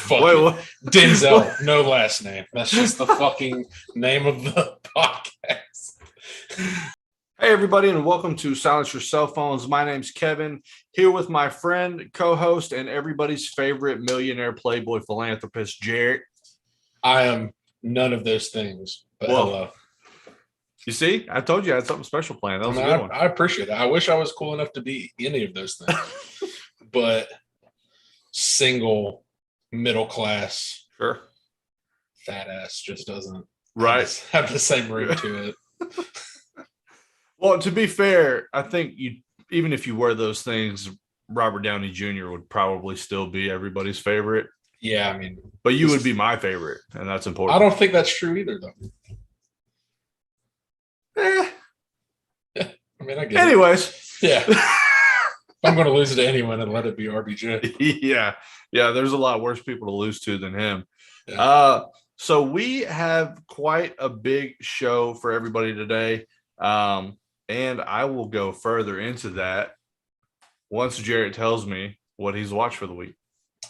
Fuck Wait, it. what? Denzel, no last name. That's just the fucking name of the podcast. Hey, everybody, and welcome to Silence Your Cell Phones. My name's Kevin, here with my friend, co-host, and everybody's favorite millionaire playboy philanthropist, Jared. I am none of those things, but Well, hello. You see, I told you I had something special planned. That was a good one. I appreciate that. I wish I was cool enough to be any of those things, but single, middle class, Sure. fat ass just doesn't have the same ring to it. Well, to be fair, I think even if you wear those things, Robert Downey Jr. would probably still be everybody's favorite. Yeah, I mean, but you would be my favorite, and that's important. I don't think that's true either, though. I mean, I get Anyways. it. Yeah. I'm going to lose it to anyone and let it be RBJ. Yeah. There's a lot worse people to lose to than him. Yeah. So we have quite a big show for everybody today. And I will go further into that once Jarrett tells me what he's watched for the week.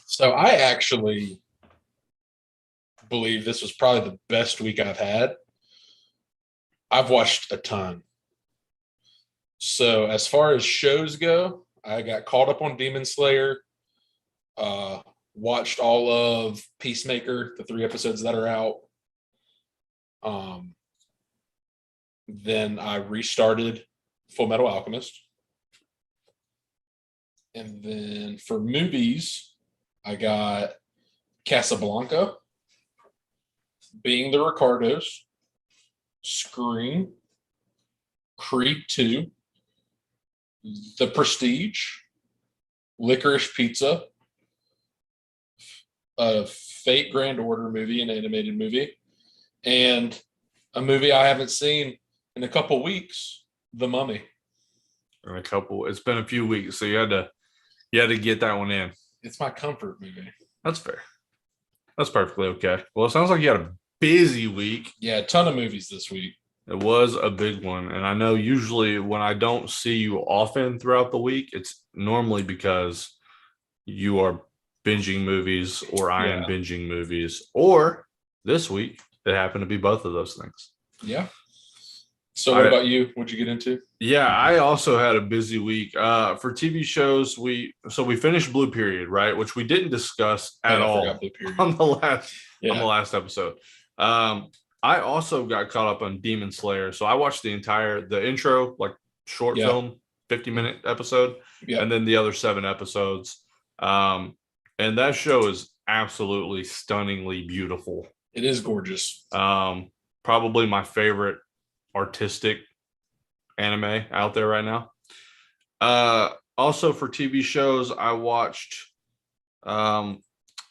So I actually believe this was probably the best week I've had. I've watched a ton. So as far as shows go, I got caught up on Demon Slayer, watched all of Peacemaker, the 3 episodes that are out. Then I restarted Full Metal Alchemist. And then for movies, I got Casablanca, Being the Ricardos, Scream, Creed 2, The Prestige, Licorice Pizza, a Fate Grand Order movie, an animated movie, and a movie I haven't seen in a couple weeks, The Mummy. It's been a few weeks, so you had to get that one in. It's my comfort movie. That's fair. That's perfectly okay. Well, it sounds like you had a busy week. Yeah, a ton of movies this week. It was a big one. And I know usually when I don't see you often throughout the week, it's normally because you are binging movies or I am binging movies. Or this week, it happened to be both of those things. Yeah. So what about you? What'd you get into? Yeah, I also had a busy week. For TV shows, we finished Blue Period, right? Which we didn't discuss at all on the last episode. I also got caught up on Demon Slayer. So I watched the intro, like short film, 50-minute episode, and then the other 7 episodes. And that show is absolutely stunningly beautiful. It is gorgeous. Probably my favorite artistic anime out there right now. Also for TV shows, I watched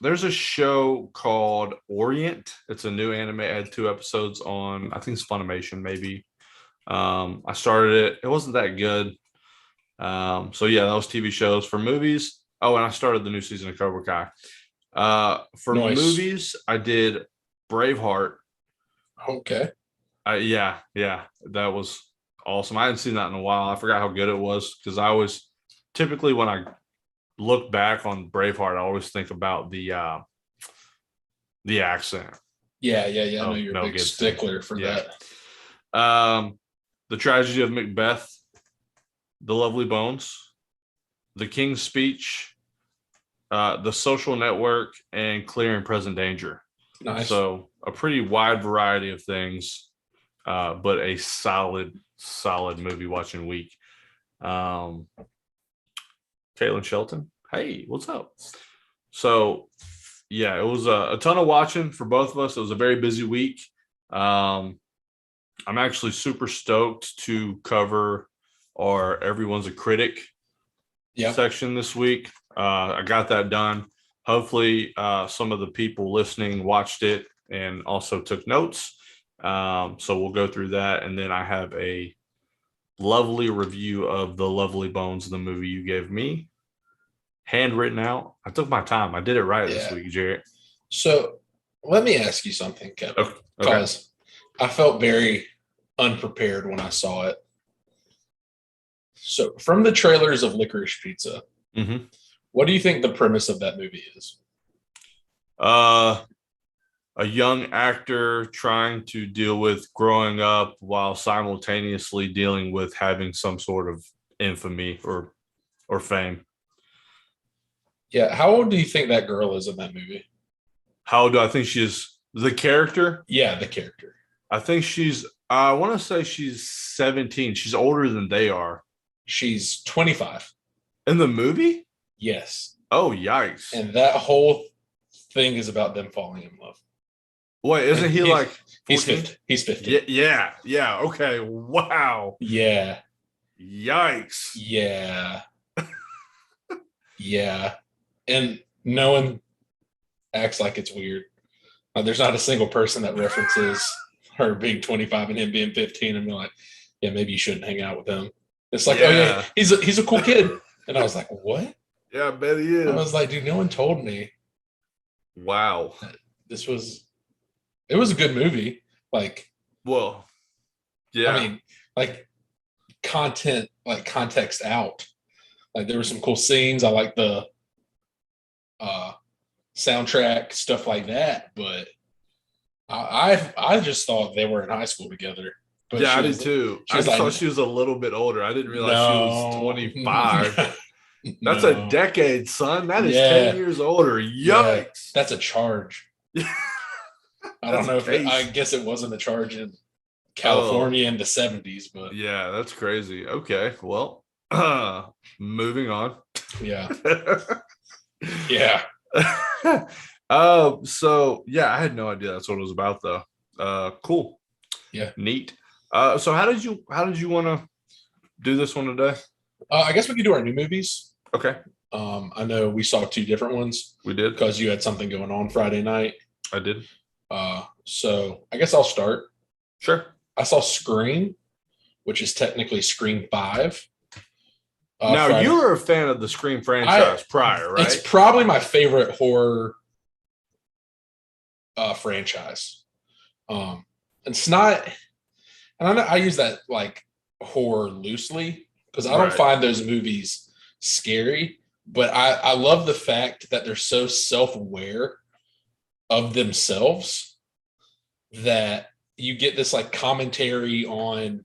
there's a show called Orient. It's a new anime. I had 2 episodes on, I think it's Funimation maybe. I started it. It wasn't that good. So yeah, that was TV shows. For movies, and I started the new season of Cobra Kai. For movies, I did Braveheart. Okay. Yeah, that was awesome. I hadn't seen that in a while. I forgot how good it was because I always typically when I look back on Braveheart, I always think about the accent. Yeah. I know you're a big stickler for that. The Tragedy of Macbeth, The Lovely Bones, The King's Speech, The Social Network, and Clear and Present Danger. Nice. So a pretty wide variety of things. But a solid movie watching week. Caitlin Shelton, hey, what's up? So, yeah, it was a ton of watching for both of us. It was a very busy week. I'm actually super stoked to cover our Everyone's a Critic section this week. I got that done. Hopefully, some of the people listening watched it and also took notes. So we'll go through that, and then I have a lovely review of The Lovely Bones, the movie you gave me, handwritten out. I took my time. I did it right this week, Jarrett. So let me ask you something, Kevin, because I felt very unprepared when I saw it. So from the trailers of Licorice Pizza, what do you think the premise of that movie is? A young actor trying to deal with growing up while simultaneously dealing with having some sort of infamy or fame. Yeah. How old do you think that girl is in that movie? How do I think she is the character? Yeah, the character. I think I want to say she's 17. She's older than they are. She's 25. In the movie? Yes. Oh, yikes. And that whole thing is about them falling in love. Wait, isn't he like 14? He's 50. He's 50. Yeah. Okay. Wow. Yeah. Yikes. Yeah. Yeah. And no one acts like it's weird. There's not a single person that references her being 25 and him being 15 and be like, yeah, maybe you shouldn't hang out with him. It's like, oh yeah, he's a cool kid. And I was like, what? Yeah, I bet he is. I was like, dude, no one told me. Wow. It was a good movie. Like, well, yeah. I mean, like content, like context out. Like there were some cool scenes. I like the soundtrack, stuff like that. But I just thought they were in high school together. But yeah, I did too. I thought she was a little bit older. I didn't realize she was 25. That's a decade, son. That is 10 years older. Yikes. Yeah, that's a charge. I don't know I guess it wasn't a charge in California in the 70s, but yeah, that's crazy. Okay, well, moving on. Yeah. Yeah. So yeah, I had no idea that's what it was about though. Cool. Yeah. Neat. So how did you want to do this one today? I guess we could do our new movies. Okay. I know we saw 2 different ones. We did because you had something going on Friday night. I did. So I guess I'll start. Sure. I saw Scream, which is technically Scream 5. Now Friday. you were a fan of the Scream franchise prior, right? It's probably my favorite horror franchise. It's not, and I use that like horror loosely because I don't find those movies scary, but I love the fact that they're so self-aware of themselves that you get this like commentary on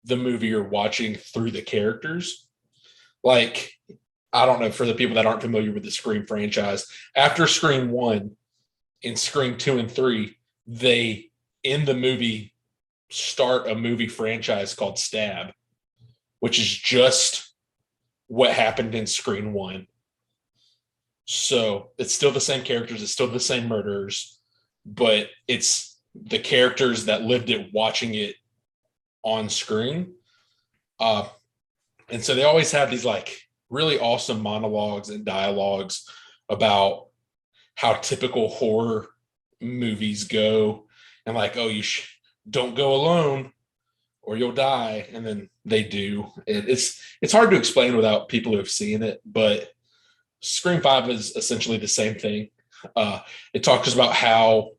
the movie you're watching through the characters. Like, I don't know, for the people that aren't familiar with the Scream franchise, after Scream 1 and Scream 2 and 3, they, in the movie, start a movie franchise called Stab, which is just what happened in Scream 1. So it's still the same characters, it's still the same murderers, but it's the characters that lived it watching it on screen. And so they always have these like really awesome monologues and dialogues about how typical horror movies go, and like, oh, don't go alone or you'll die. And then they do. And it's hard to explain without people who have seen it, but Scream 5 is essentially the same thing. It talks about how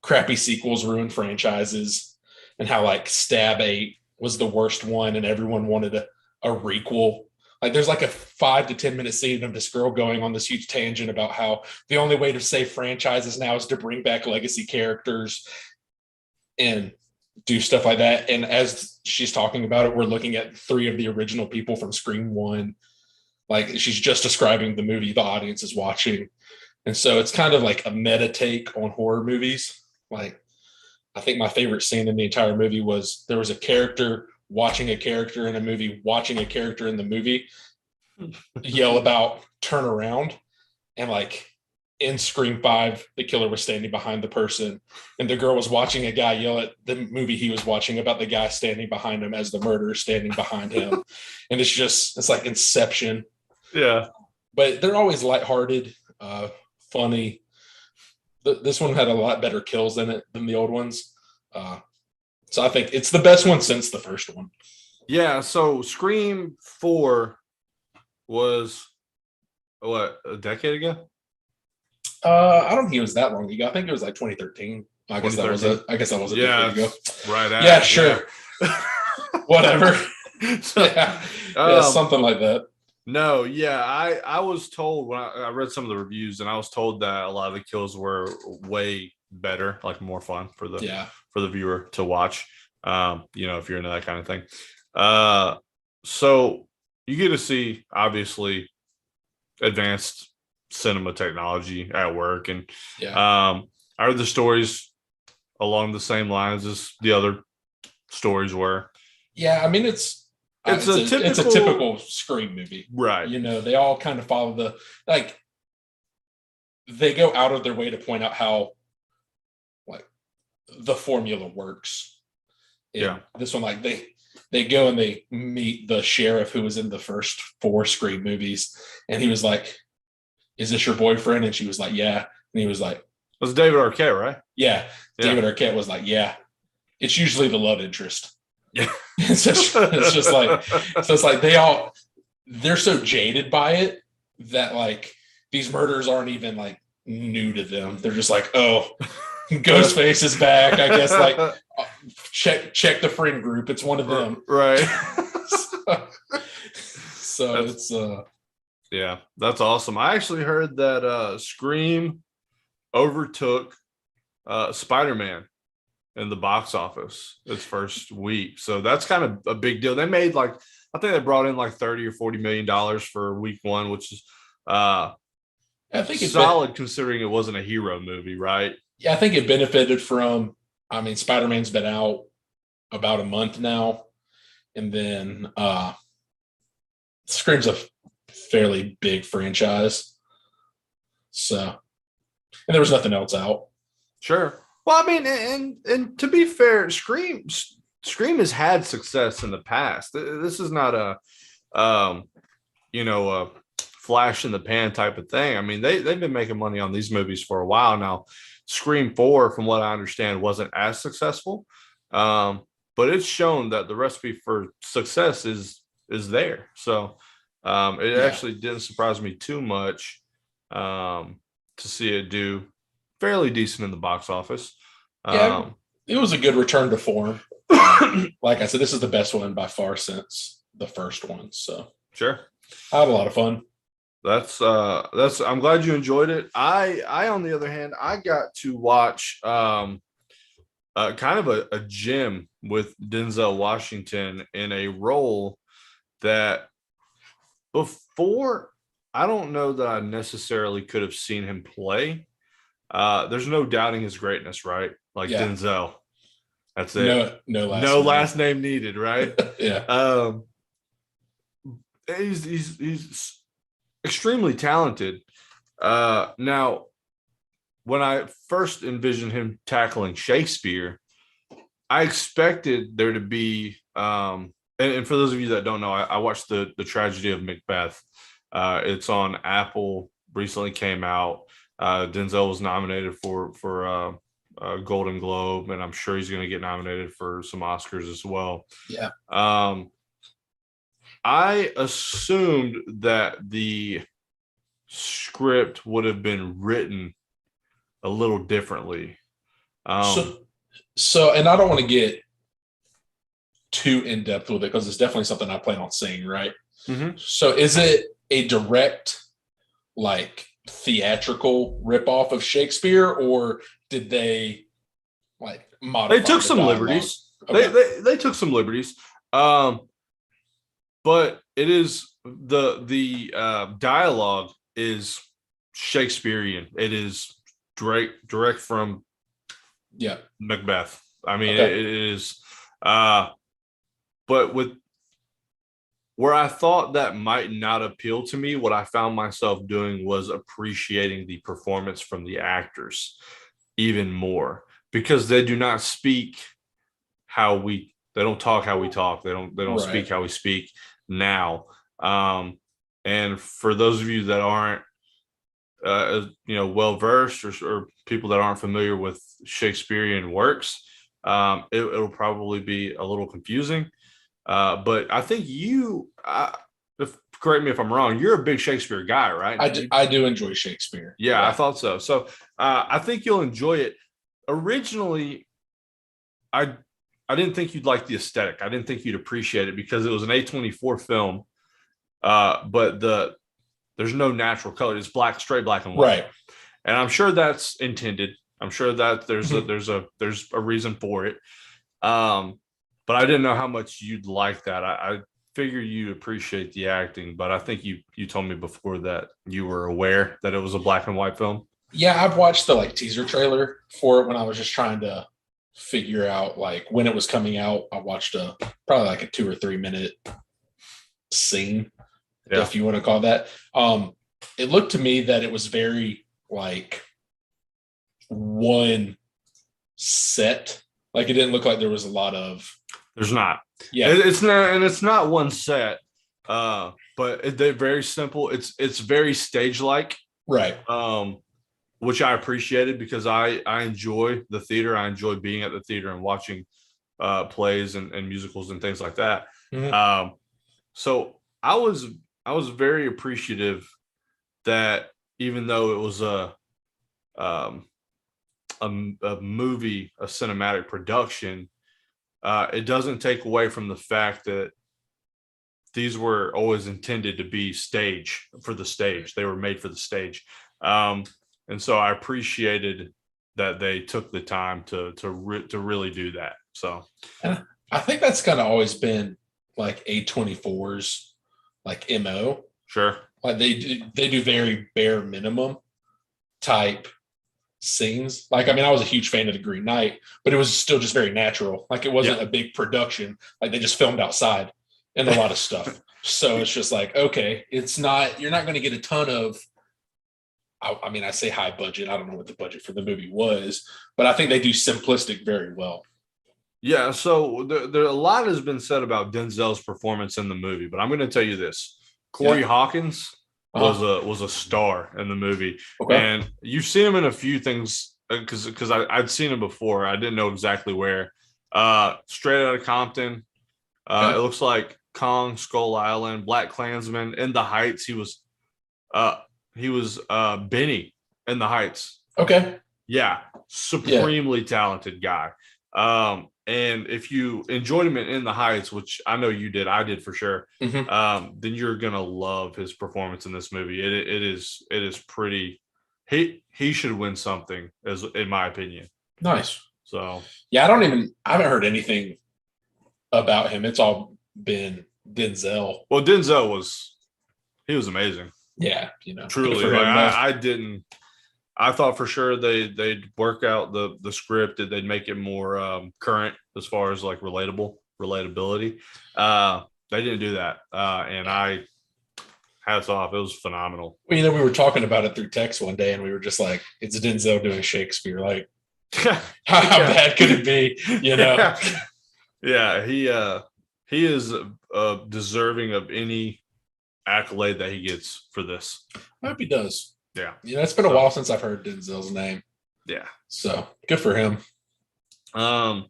crappy sequels ruin franchises and how like Stab 8 was the worst one and everyone wanted a requel. Like there's like a 5 to 10 minute scene of this girl going on this huge tangent about how the only way to save franchises now is to bring back legacy characters and do stuff like that. And as she's talking about it, we're looking at 3 of the original people from Scream 1. Like she's just describing the movie the audience is watching. And so it's kind of like a meta take on horror movies. Like I think my favorite scene in the entire movie was there was a character watching a character in a movie, watching a character in the movie yell about turn around. And like in Scream 5, the killer was standing behind the person and the girl was watching a guy yell at the movie he was watching about the guy standing behind him as the murderer standing behind him. And it's like Inception. Yeah. But they're always lighthearted, funny. This one had a lot better kills in it than the old ones. So I think it's the best one since the first one. Yeah. So Scream 4 was what, a decade ago? I don't think it was that long ago. I think it was like 2013. I guess that was a decade ago. Right. Yeah, sure. Yeah. Whatever. Yeah, something like that. No, yeah, I was told when I read some of the reviews, and I was told that a lot of the kills were way better, like more fun Yeah. for the viewer to watch. If you're into that kind of thing. So you get to see obviously advanced cinema technology at work, and Yeah. are the stories along the same lines as the other stories were? Yeah. I mean, it's It's it's a a typical typical Scream movie. right. They all kind of follow like they go out of their way to point out how like the formula works. Yeah. In this one, like they go and they meet the sheriff who was in the first 4 Scream movies, and he was like, "Is this your boyfriend?" And she was like, "Yeah." And he was like, It was David Arquette, right? "Yeah." Yeah. David Arquette was like, "Yeah." It's usually the love interest. Yeah. It's just like so. It's like they're so jaded by it that like these murders aren't even like new to them. They're just like, oh, Ghostface is back. I guess like check the friend group. It's one of them. Right. So it's yeah, that's awesome. I actually heard that Scream overtook Spider-Man in the box office its first week. So that's kind of a big deal. They made like, I think they brought in like 30 or 40 million dollars for week one, which is I think solid considering it wasn't a hero movie, right? Yeah, I think it benefited from, I mean, Spider-Man's been out about a month now, and then Scream's a fairly big franchise. So, and there was nothing else out. Sure. Well, I mean, and to be fair, Scream has had success in the past. This is not a flash in the pan type of thing. I mean, they've been making money on these movies for a while now. Scream 4, from what I understand, wasn't as successful, but it's shown that the recipe for success is there. So it actually didn't surprise me too much to see it do fairly decent in the box office. Yeah, it was a good return to form. Like I said, this is the best one by far since the first one. So sure, I had a lot of fun. That's I'm glad you enjoyed it. I on the other hand, I got to watch kind of a gem with Denzel Washington in a role that before I don't know that I necessarily could have seen him play. There's no doubting his greatness, right? Like Denzel. That's it. No last name needed, right? Yeah. He's extremely talented. Now, when I first envisioned him tackling Shakespeare, I expected there to be, and for those of you that don't know, I watched the Tragedy of Macbeth. It's on Apple. Recently came out. Denzel was nominated for a Golden Globe, and I'm sure he's going to get nominated for some Oscars as well. Yeah. I assumed that the script would have been written a little differently. So, and I don't want to get too in depth with it because it's definitely something I plan on seeing, right? Mm-hmm. So, is it a direct, like, theatrical ripoff of Shakespeare, or did they like modify? They took some liberties. Okay. They took some liberties. But it is the dialogue is Shakespearean. It is direct from Macbeth. I mean, it is. But with where I thought that might not appeal to me, what I found myself doing was appreciating the performance from the actors even more, because they do not speak they don't talk how we talk. They don't speak how we speak now. And for those of you that aren't well versed, or people that aren't familiar with Shakespearean works, it'll probably be a little confusing. But I think correct me if I'm wrong, you're a big Shakespeare guy, right? I do enjoy Shakespeare. Yeah, I thought so. So I think you'll enjoy it. Originally, I didn't think you'd like the aesthetic. I didn't think you'd appreciate it because it was an A24 film. but there's no natural color. It's straight black and white. Right. And I'm sure that's intended. I'm sure that there's Mhm. a reason for it. But I didn't know how much you'd like that. I figure you appreciate the acting, but I think you told me before that you were aware that it was a black and white film. Yeah, I've watched the like teaser trailer for it when I was just trying to figure out like when it was coming out. I watched a probably like a 2 or 3 minute scene, Yeah. if you want to call that. It looked to me that it was very like one set. Like it didn't look like there was a lot of. There's not. Yeah. It's not, and it's not one set. But they're very simple. It's very stage like. Right. Which I appreciated because I enjoy the theater. I enjoy being at the theater and watching plays and musicals and things like that. Mhm. So I was very appreciative that even though it was um, a movie, a cinematic production, it doesn't take away from the fact that these were always intended to be stage for the stage. They were made for the stage. And so I appreciated that they took the time to really do that. So And I think that's kind of always been like A24's like MO. sure, Like they do very bare minimum type scenes. Like, I mean, I was a huge fan of The Green Knight, but it was still just very natural. Like, it yeah, wasn't a big production. Like, they just filmed outside and a lot of stuff. So it's just like, okay, it's not, you're not going to get a ton of, I mean, I say high budget. I don't know what the budget for the movie was, but I think they do simplistic very well. yeah. So there a lot has been said about Denzel's performance in the movie, but I'm going to tell you this: Corey Yeah. Hawkins was Uh-huh. a star in the movie, Okay. and you've seen him in a few things because I'd seen him before. I didn't know exactly where. Straight Outta Compton. It Okay. looks like Kong, Skull Island, Black Klansman, In the Heights. Uh, he was Benny in the Heights. Okay. Yeah, Yeah. supremely talented guy. And if you enjoyed him in the Heights, which I know you did, I did for sure, Hmm. then you're gonna love his performance in this movie. It is pretty. He should win something, as in my opinion. Nice. So Yeah. I haven't heard anything about him. It's all been Denzel. well, Denzel was amazing. Yeah. Good Truly, for like him though. I didn't. I thought for sure they'd work out the script, that they'd make it more current as far as like relatability. They didn't do that, and I hats off. It was phenomenal. Well, we were talking about it through text one day, and we were just like, "It's Denzel doing Shakespeare. Like, how Yeah, bad could it be?" yeah, yeah. He is deserving of any accolade that he gets for this. I hope he does. Yeah. It's been a So while since I've heard Denzel's name, yeah. so good for him. Um.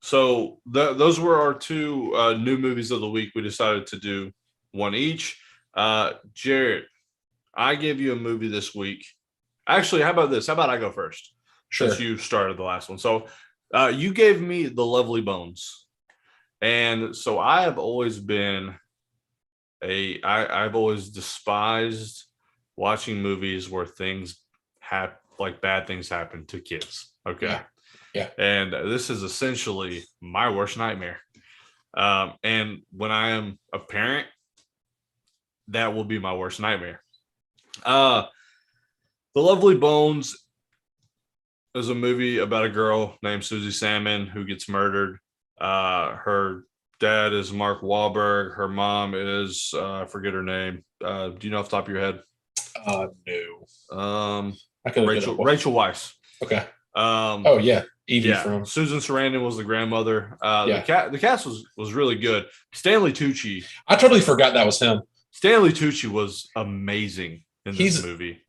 So those were our two new movies of the week. We decided to do one each. Jared, I gave you a movie this week. Actually, how about this? How about I go first since Sure. you started the last one? So you gave me The Lovely Bones. And so I have always been I've always despised watching movies where things have like bad things happen to kids. Okay. Yeah. Yeah. And this is essentially my worst nightmare. And when I am a parent, that will be my worst nightmare. Uh, The Lovely Bones is a movie about a girl named Susie Salmon who gets murdered. Her dad is Mark Wahlberg. Her mom is I forget her name. Do you know off the top of your head? No. Um, I could look it Rachel up. Rachel Weisz. Okay. Um, Oh yeah, Evie yeah, from. Susan Sarandon was the grandmother. Yeah. The cast was really good. I totally forgot that was him. Stanley Tucci was amazing in this He's. movie.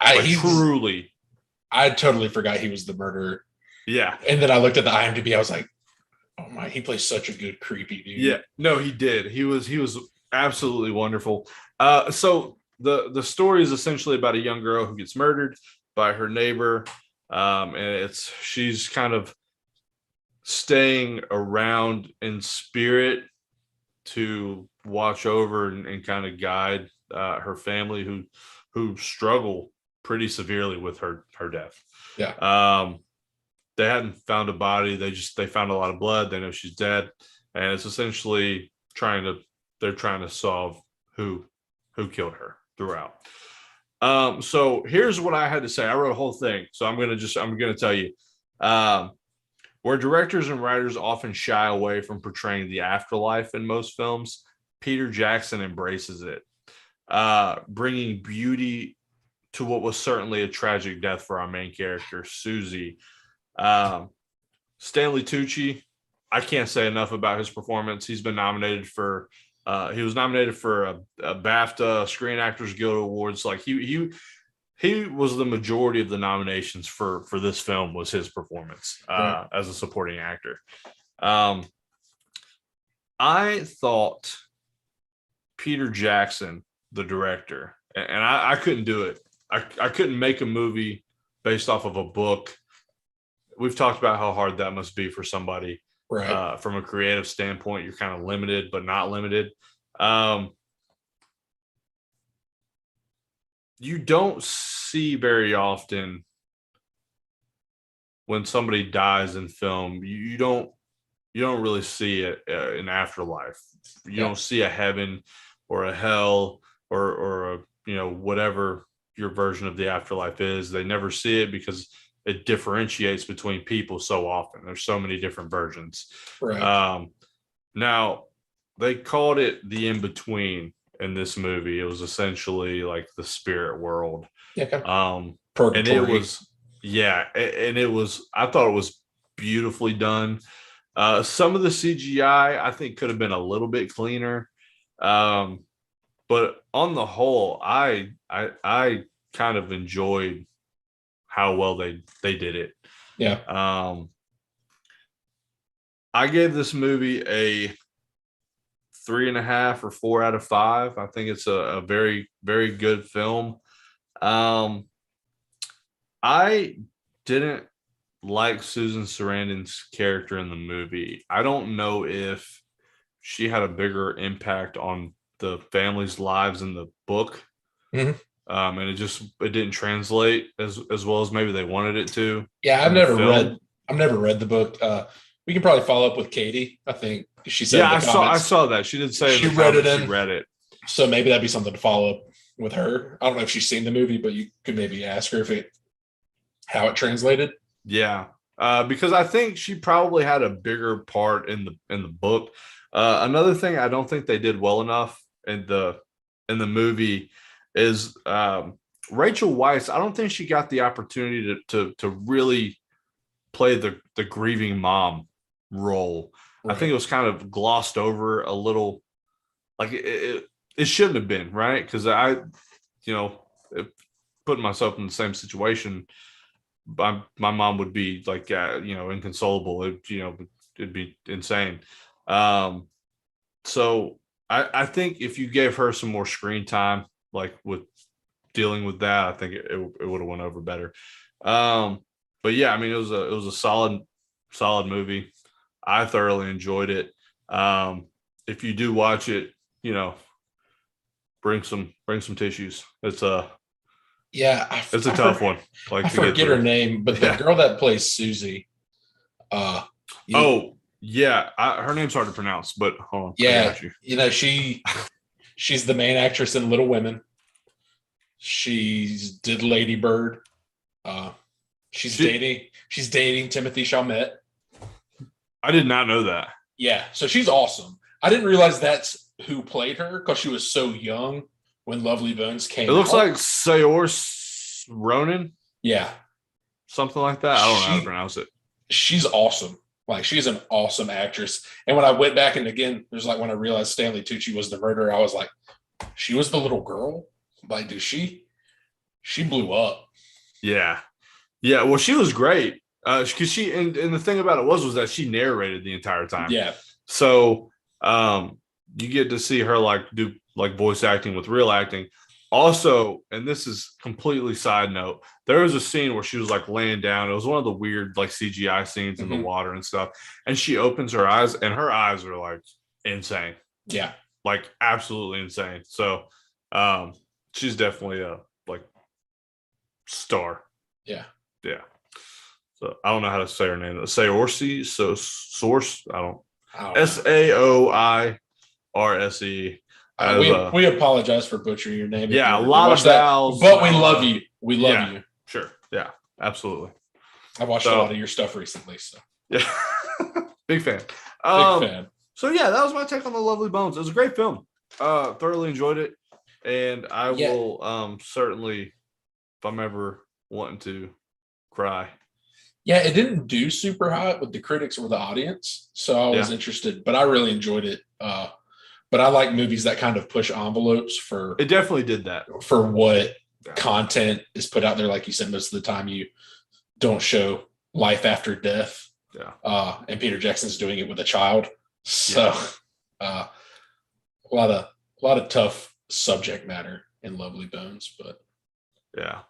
I Like he's. truly, I totally forgot he was the murderer. yeah. And then I looked at the IMDb. I was like, oh my, he plays such a good creepy dude. Yeah, no, he did. He was absolutely wonderful. So the story is essentially about a young girl who gets murdered by her neighbor, and she's kind of staying around in spirit to watch over and kind of guide her family who struggle pretty severely with her death. Yeah. They hadn't found a body. They found a lot of blood. They know she's dead, and it's essentially they're trying to solve who killed her throughout. So here's what I had to say. I wrote a whole thing, so I'm gonna tell you. Where directors and writers often shy away from portraying the afterlife in most films, Peter Jackson embraces it, bringing beauty to what was certainly a tragic death for our main character, Susie. Stanley Tucci, I can't say enough about his performance. He was nominated for a BAFTA, Screen Actors Guild Awards. Like he was the majority of the nominations for this film was his performance as a supporting actor. I thought Peter Jackson, the director, and I couldn't do it. I couldn't make a movie based off of a book. We've talked about how hard that must be for somebody. Right. From a creative standpoint, you're kind of limited, but not limited. You don't see very often when somebody dies in film. You don't really see it in afterlife. You don't see a heaven or a hell or a, whatever your version of the afterlife is. They never see it because it differentiates between people so often. There's so many different versions. Right. Now they called it the in-between in this movie. It was essentially like the spirit world. Yeah. And it was, I thought it was beautifully done. Some of the CGI I think could have been a little bit cleaner. But on the whole, I kind of enjoyed how well they did it. Yeah. I gave this movie a 3.5 or 4 out of 5. I think it's a very, very good film. I didn't like Susan Sarandon's character in the movie. I don't know if she had a bigger impact on the family's lives in the book. Mm-hmm. And it didn't translate as well as maybe they wanted it to. Yeah, I've never read the book. We can probably follow up with Katie. I think she said I saw that. She did say she read it. So maybe that'd be something to follow up with her. I don't know if she's seen the movie, but you could maybe ask her how it translated. Yeah. Because I think she probably had a bigger part in the book. Another thing I don't think they did well enough in the movie is Rachel Weisz. I don't think she got the opportunity to really play the grieving mom role. Right. I think it was kind of glossed over a little. Like it shouldn't have been, right? Because putting myself in the same situation, my mom would be like, inconsolable. It'd be insane. So I think if you gave her some more screen time, like with dealing with that, I think it would have went over better. But yeah, I mean, it was a solid movie. I thoroughly enjoyed it. If you do watch it, bring some tissues. It's a tough one. Like I forget her name, but the girl that plays Susie. Her name's hard to pronounce, but hold on. Yeah, she's the main actress in Little Women. She's did Lady Bird. She's dating Timothée Chalamet. I did not know that. Yeah, so she's awesome. I didn't realize that's who played her because she was so young when Lovely Bones came out. It looks like Saoirse Ronan. Yeah. Something like that. I don't know how to pronounce it. She's awesome. Like, she's an awesome actress. And when I went back and again, there's like when I realized Stanley Tucci was the murderer, I was like, she was the little girl? Like, dude, she blew up. Yeah. Yeah, well, she was great. Because she and the thing about it was that she narrated the entire time. Yeah. So you get to see her like do like voice acting with real acting. Also, and this is completely side note, there was a scene where she was like laying down. It was one of the weird like CGI scenes in the water and stuff. And she opens her eyes, and her eyes are like insane. Yeah. like absolutely insane. So she's definitely a like star. Yeah. Yeah. So I don't know how to say her name. Saoirse, so source. I don't. I don't know. Saoirse. We apologize for butchering your name. Yeah, If a you lot watch of that, vowels, but we love you. We love yeah, you. sure. Yeah, absolutely. I've watched a lot of your stuff recently, so yeah, big fan. big fan. So yeah, that was my take on The Lovely Bones. It was a great film. Thoroughly enjoyed it, and I will certainly, if I'm ever wanting to cry. Yeah, it didn't do super hot with the critics or the audience, so I was interested, but I really enjoyed it. But I like movies that kind of push envelopes for. It definitely did that for what content is put out there. Like you said, most of the time you don't show life after death. Yeah. And Peter Jackson's doing it with a child, so a lot of tough subject matter in Lovely Bones, but yeah.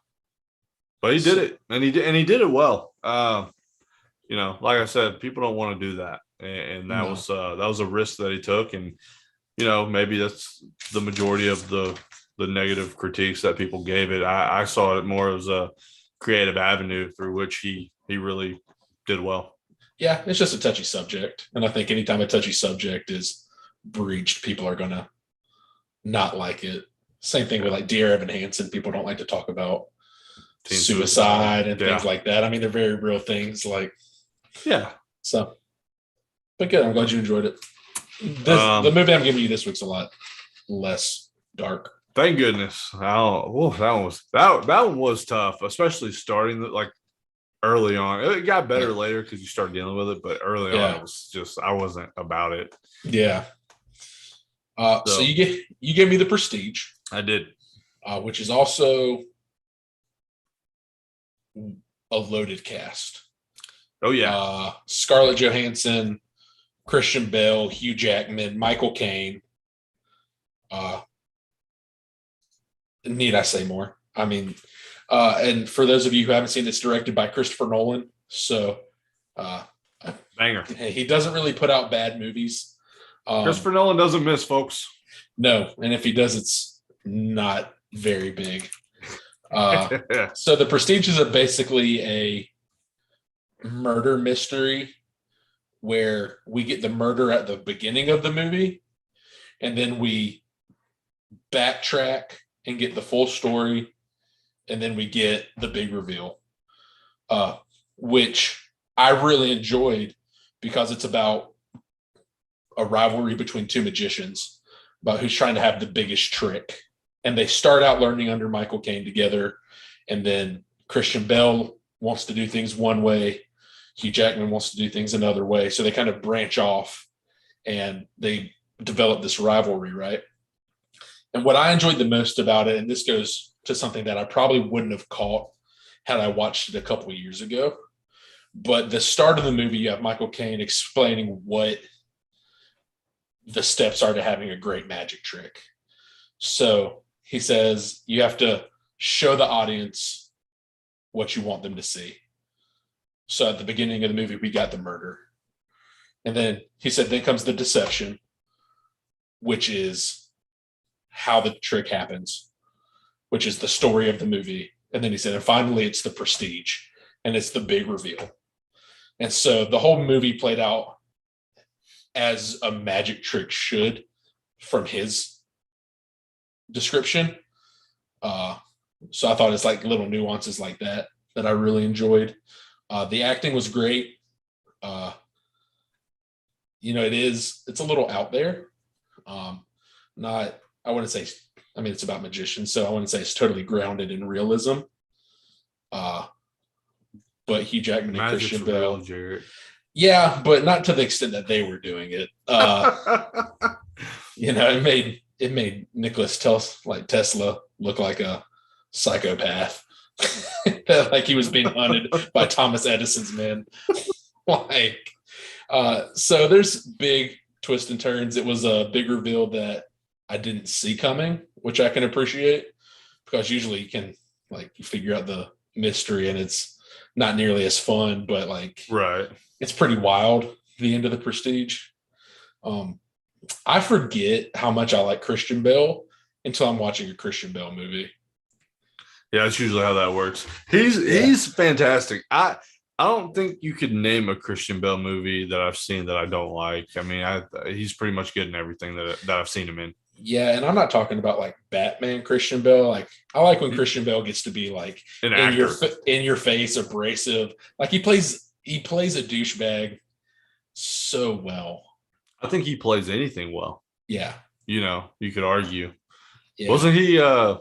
But he did it, and he did it well. You know, like I said, people don't want to do that, and that was a risk that he took, and you know, maybe that's the majority of the negative critiques that people gave it. I saw it more as a creative avenue through which he really did well. Yeah, it's just a touchy subject, and I think anytime a touchy subject is breached, people are gonna not like it. Same thing with like Dear Evan Hansen. People don't like to talk about suicide and things like that. I mean, they're very real things. Like, yeah. So, but good. I'm glad you enjoyed it. The movie I'm giving you this week's a lot less dark. Thank goodness. That one was tough, especially starting like early on. It got better later because you start dealing with it, but early on it was just I wasn't about it. Yeah. So you gave me The Prestige. I did, which is also a loaded cast. Oh yeah. Scarlett Johansson, Christian Bale, Hugh Jackman, Michael Caine. Need I say more? I mean, and for those of you who haven't seen, it's directed by Christopher Nolan. So, banger. He doesn't really put out bad movies. Christopher Nolan doesn't miss, folks. No, and if he does, it's not very big. So The Prestige is basically a murder mystery where we get the murder at the beginning of the movie, and then we backtrack and get the full story, and then we get the big reveal, which I really enjoyed because it's about a rivalry between two magicians about who's trying to have the biggest trick. And they start out learning under Michael Caine together, and then Christian Bale wants to do things one way, Hugh Jackman wants to do things another way. So they kind of branch off and they develop this rivalry, right? And what I enjoyed the most about it, and this goes to something that I probably wouldn't have caught had I watched it a couple of years ago, but the start of the movie, you have Michael Caine explaining what the steps are to having a great magic trick. So he says, you have to show the audience what you want them to see. So at the beginning of the movie, we got the murder. And then he said, then comes the deception, which is how the trick happens, which is the story of the movie. And then he said, and finally, it's the prestige, and it's the big reveal. And so the whole movie played out as a magic trick should from his description. So I thought it's like little nuances like that I really enjoyed. The acting was great. It's a little out there. I wouldn't say, I mean, it's about magicians, so I wouldn't say it's totally grounded in realism. But Hugh Jackman and Christian Bale. Yeah, but not to the extent that they were doing it. It made Tesla look like a psychopath. Like he was being hunted by Thomas Edison's men. So there's big twists and turns. It was a big reveal that I didn't see coming, which I can appreciate, because usually you can figure out the mystery and it's not nearly as fun, but right. It's pretty wild, the end of the Prestige. I forget how much I like Christian Bale until I'm watching a Christian Bale movie. Yeah, that's usually how that works. Yeah. He's fantastic. I don't think you could name a Christian Bale movie that I've seen that I don't like. I mean, he's pretty much good in everything that I've seen him in. Yeah, and I'm not talking about like Batman Christian Bale. Like I like when Christian Bale gets to be like An actor. in your face, abrasive. Like he plays a douchebag so well. I think he plays anything well. Yeah, You know, you could argue. yeah, Wasn't he a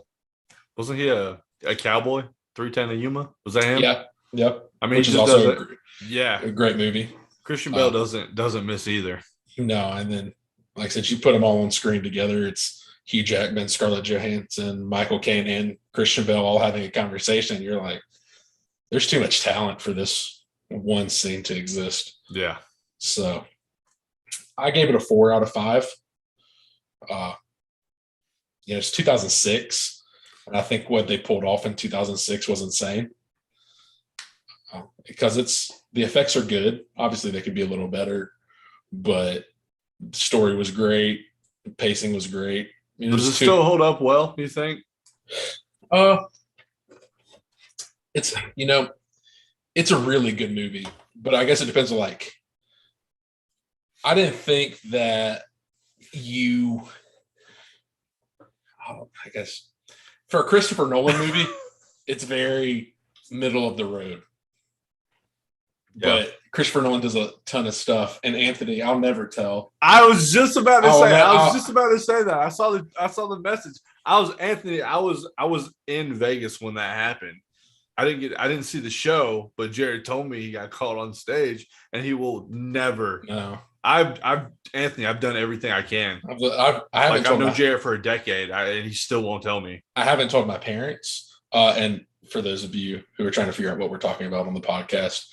cowboy? 310 to Yuma? Was that him? yeah, yep. I mean, Which he is just also doesn't. Yeah, a great movie. Christian Bale Uh, doesn't miss either. no, and then like I said, you put them all on screen together. It's Hugh Jackman, Scarlett Johansson, Michael Caine, and Christian Bale all having a conversation. You're like, there's too much talent for this one scene to exist. Yeah. So I gave it a 4 out of 5. Uh, it's 2006, and I think what they pulled off in 2006 was insane. Because the effects are good. Obviously, they could be a little better, but the story was great. The pacing was great. Does it still hold up well, you think? Uh, it's it's a really good movie, but I guess it depends on like. I didn't think that you. I guess for a Christopher Nolan movie, it's very middle of the road. Yeah. But Christopher Nolan does a ton of stuff, and Anthony, I'll never tell. I was just about to Oh, say. man, I was just about to say that. I saw the message. I was in Vegas when that happened. I didn't see the show, but Jared told me he got caught on stage, and he will never. No, Anthony, I've done everything I can. I haven't I've told known Jared for a decade, and he still won't tell me. I haven't told my parents. And for those of you who are trying to figure out what we're talking about on the podcast,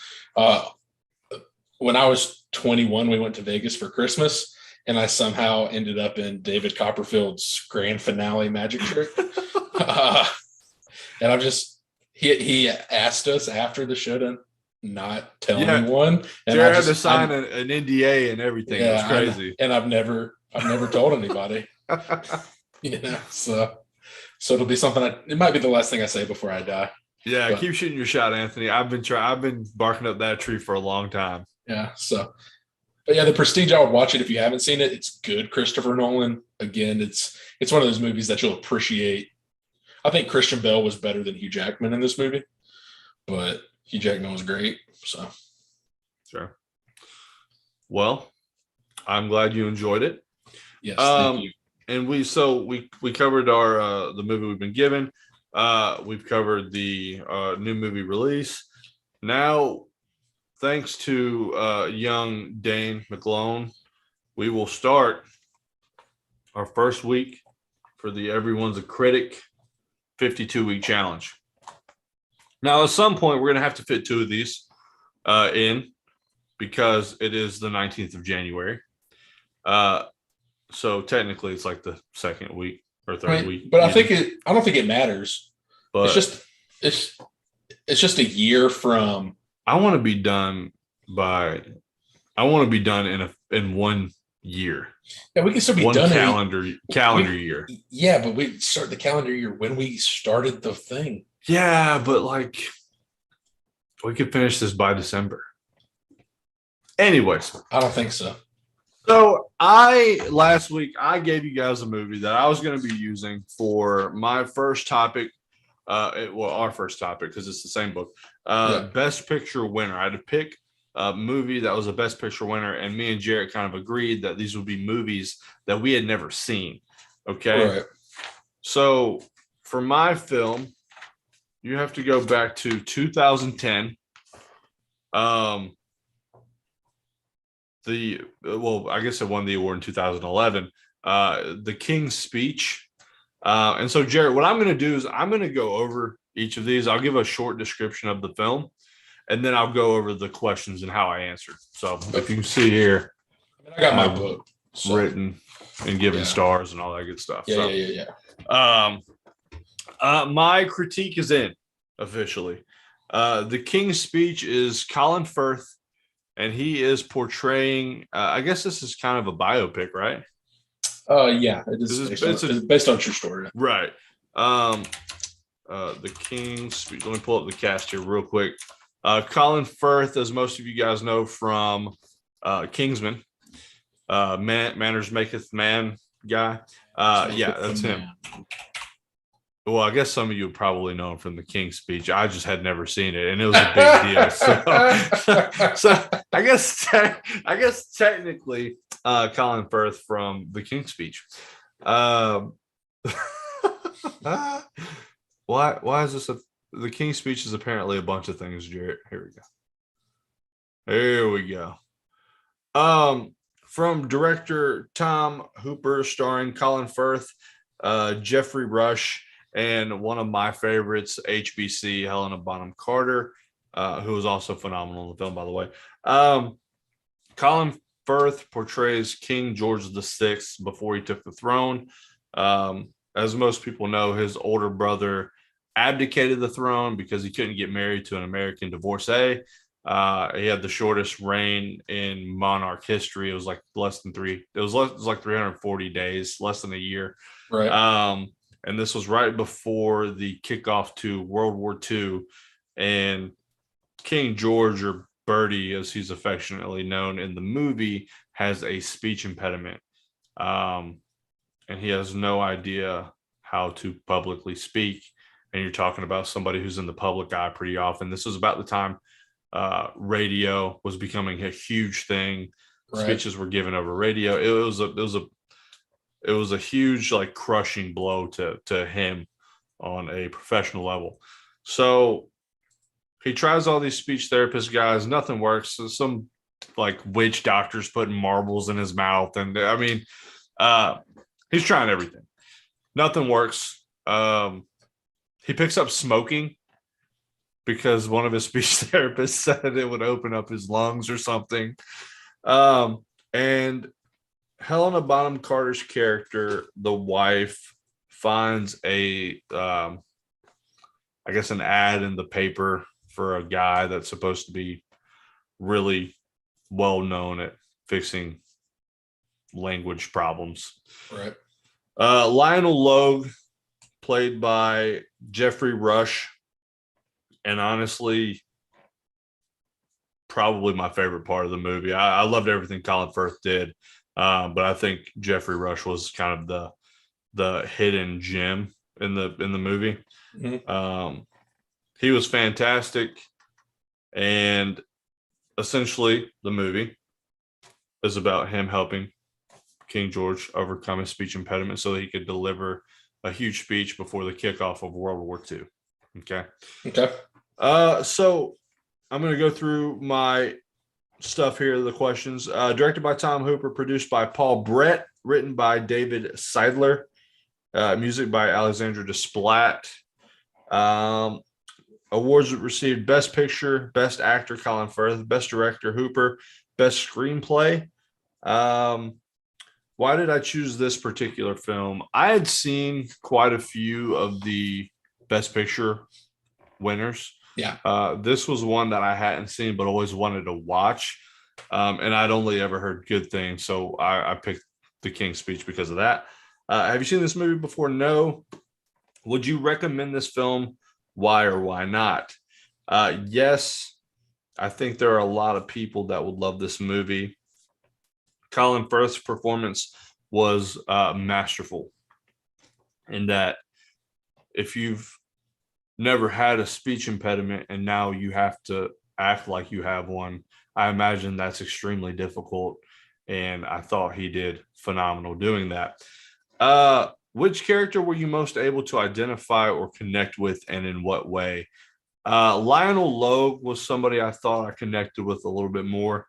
when I was 21, we went to Vegas for Christmas, and I somehow ended up in David Copperfield's grand finale magic trick. And I'm just he asked us after the show to not tell anyone. And Jared had to sign an NDA and everything. Yeah, it was crazy. And I've never told anybody. So it'll be something. It might be the last thing I say before I die. Yeah, but keep shooting your shot, Anthony. I've been barking up that tree for a long time. Yeah. So, but yeah, The Prestige. I would watch it if you haven't seen it. It's good, Christopher Nolan. Again, it's one of those movies that you'll appreciate. I think Christian Bale was better than Hugh Jackman in this movie, but Hugh Jackman was great. So, sure. Well, I'm glad you enjoyed it. Yes, thank you. And we covered our the movie we've been given. We've covered the new movie release. Now, thanks to young Dane McClone, we will start our first week for the Everyone's a Critic 52-week challenge. Now, at some point, we're going to have to fit 2 of these in because it is the 19th of January. So technically, it's like the second week or third week. But I don't think it matters. But it's just a year from. I want to be done in 1 year. Yeah, we can still be one done calendar year. Yeah, but we start the calendar year when we started the thing. Yeah, but like we could finish this by December. Anyways, I don't think so. So last week I gave you guys a movie that I was going to be using for my first topic. Our first topic, because it's the same book. Best Picture winner. I had to pick a movie that was a Best Picture winner, and me and Jarrett kind of agreed that these would be movies that we had never seen. Okay. Right. So for my film, you have to go back to 2010. I guess it won the award in 2011. The King's Speech. And so, Jarrett, what I'm going to do is I'm going to go over each of these. I'll give a short description of the film, and then I'll go over the questions and how I answered. So if you can see here, I got my book written and given stars and all that good stuff. Yeah. My critique is in officially. The King's Speech is Colin Firth, and he is portraying, I guess this is kind of a biopic, right? Yeah, it is it's based on true story. Right. The King's Speech. Let me pull up the cast here real quick. Colin Firth, as most of you guys know from Kingsman, Manners Maketh Man guy. Yeah, that's him. Well, I guess some of you probably know him from the King's Speech. I just had never seen it, and it was a big deal. So I guess technically, Colin Firth from the King's Speech. Why is this the King's Speech is apparently a bunch of things, Jarrett. Here we go. From director Tom Hooper, starring Colin Firth, Jeffrey Rush, and one of my favorites, HBC, Helena Bonham Carter, who was also phenomenal in the film, by the way. Colin Firth portrays King George VI before he took the throne. As most people know, his older brother abdicated the throne because he couldn't get married to an American divorcee. He had the shortest reign in monarch history. It was like it was like 340 days, less than a year. Right. And this was right before the kickoff to World War II. And King George, or Bertie, as he's affectionately known in the movie, has a speech impediment. And he has no idea how to publicly speak. And you're talking about somebody who's in the public eye pretty often. This was about the time radio was becoming a huge thing. Right. Speeches were given over radio. It was a huge, like, crushing blow to him on a professional level. So he tries all these speech therapist guys. Nothing works. So some like witch doctors putting marbles in his mouth. And I mean, he's trying everything. Nothing works. He picks up smoking because one of his speech therapists said it would open up his lungs or something. And Helena Bonham Carter's character, the wife, finds I guess an ad in the paper for a guy that's supposed to be really well known at fixing language problems. Right. Lionel Logue, played by Jeffrey Rush, and honestly, probably my favorite part of the movie. I loved everything Colin Firth did. But I think Jeffrey Rush was kind of the hidden gem in the movie. Mm-hmm. He was fantastic, and essentially the movie is about him helping King George overcome his speech impediment so that he could deliver a huge speech before the kickoff of World War II. Okay. So I'm going to go through my stuff here, the questions. Directed by Tom Hooper, produced by Paul Brett, written by David Seidler, music by Alexandra Desplat. Awards received: Best Picture, Best Actor Colin Firth, Best Director Hooper, Best Screenplay. Why did I choose this particular film? I had seen quite a few of the Best Picture winners. Yeah. This was one that I hadn't seen, but always wanted to watch. And I'd only ever heard good things. So I picked The King's Speech because of that. Have you seen this movie before? No. Would you recommend this film? Why or why not? Yes. I think there are a lot of people that would love this movie. Colin Firth's performance was masterful in that if you've never had a speech impediment and now you have to act like you have one, I imagine that's extremely difficult, and I thought he did phenomenal doing that. Which character were you most able to identify or connect with, and in what way? Lionel Logue was somebody I thought I connected with a little bit more,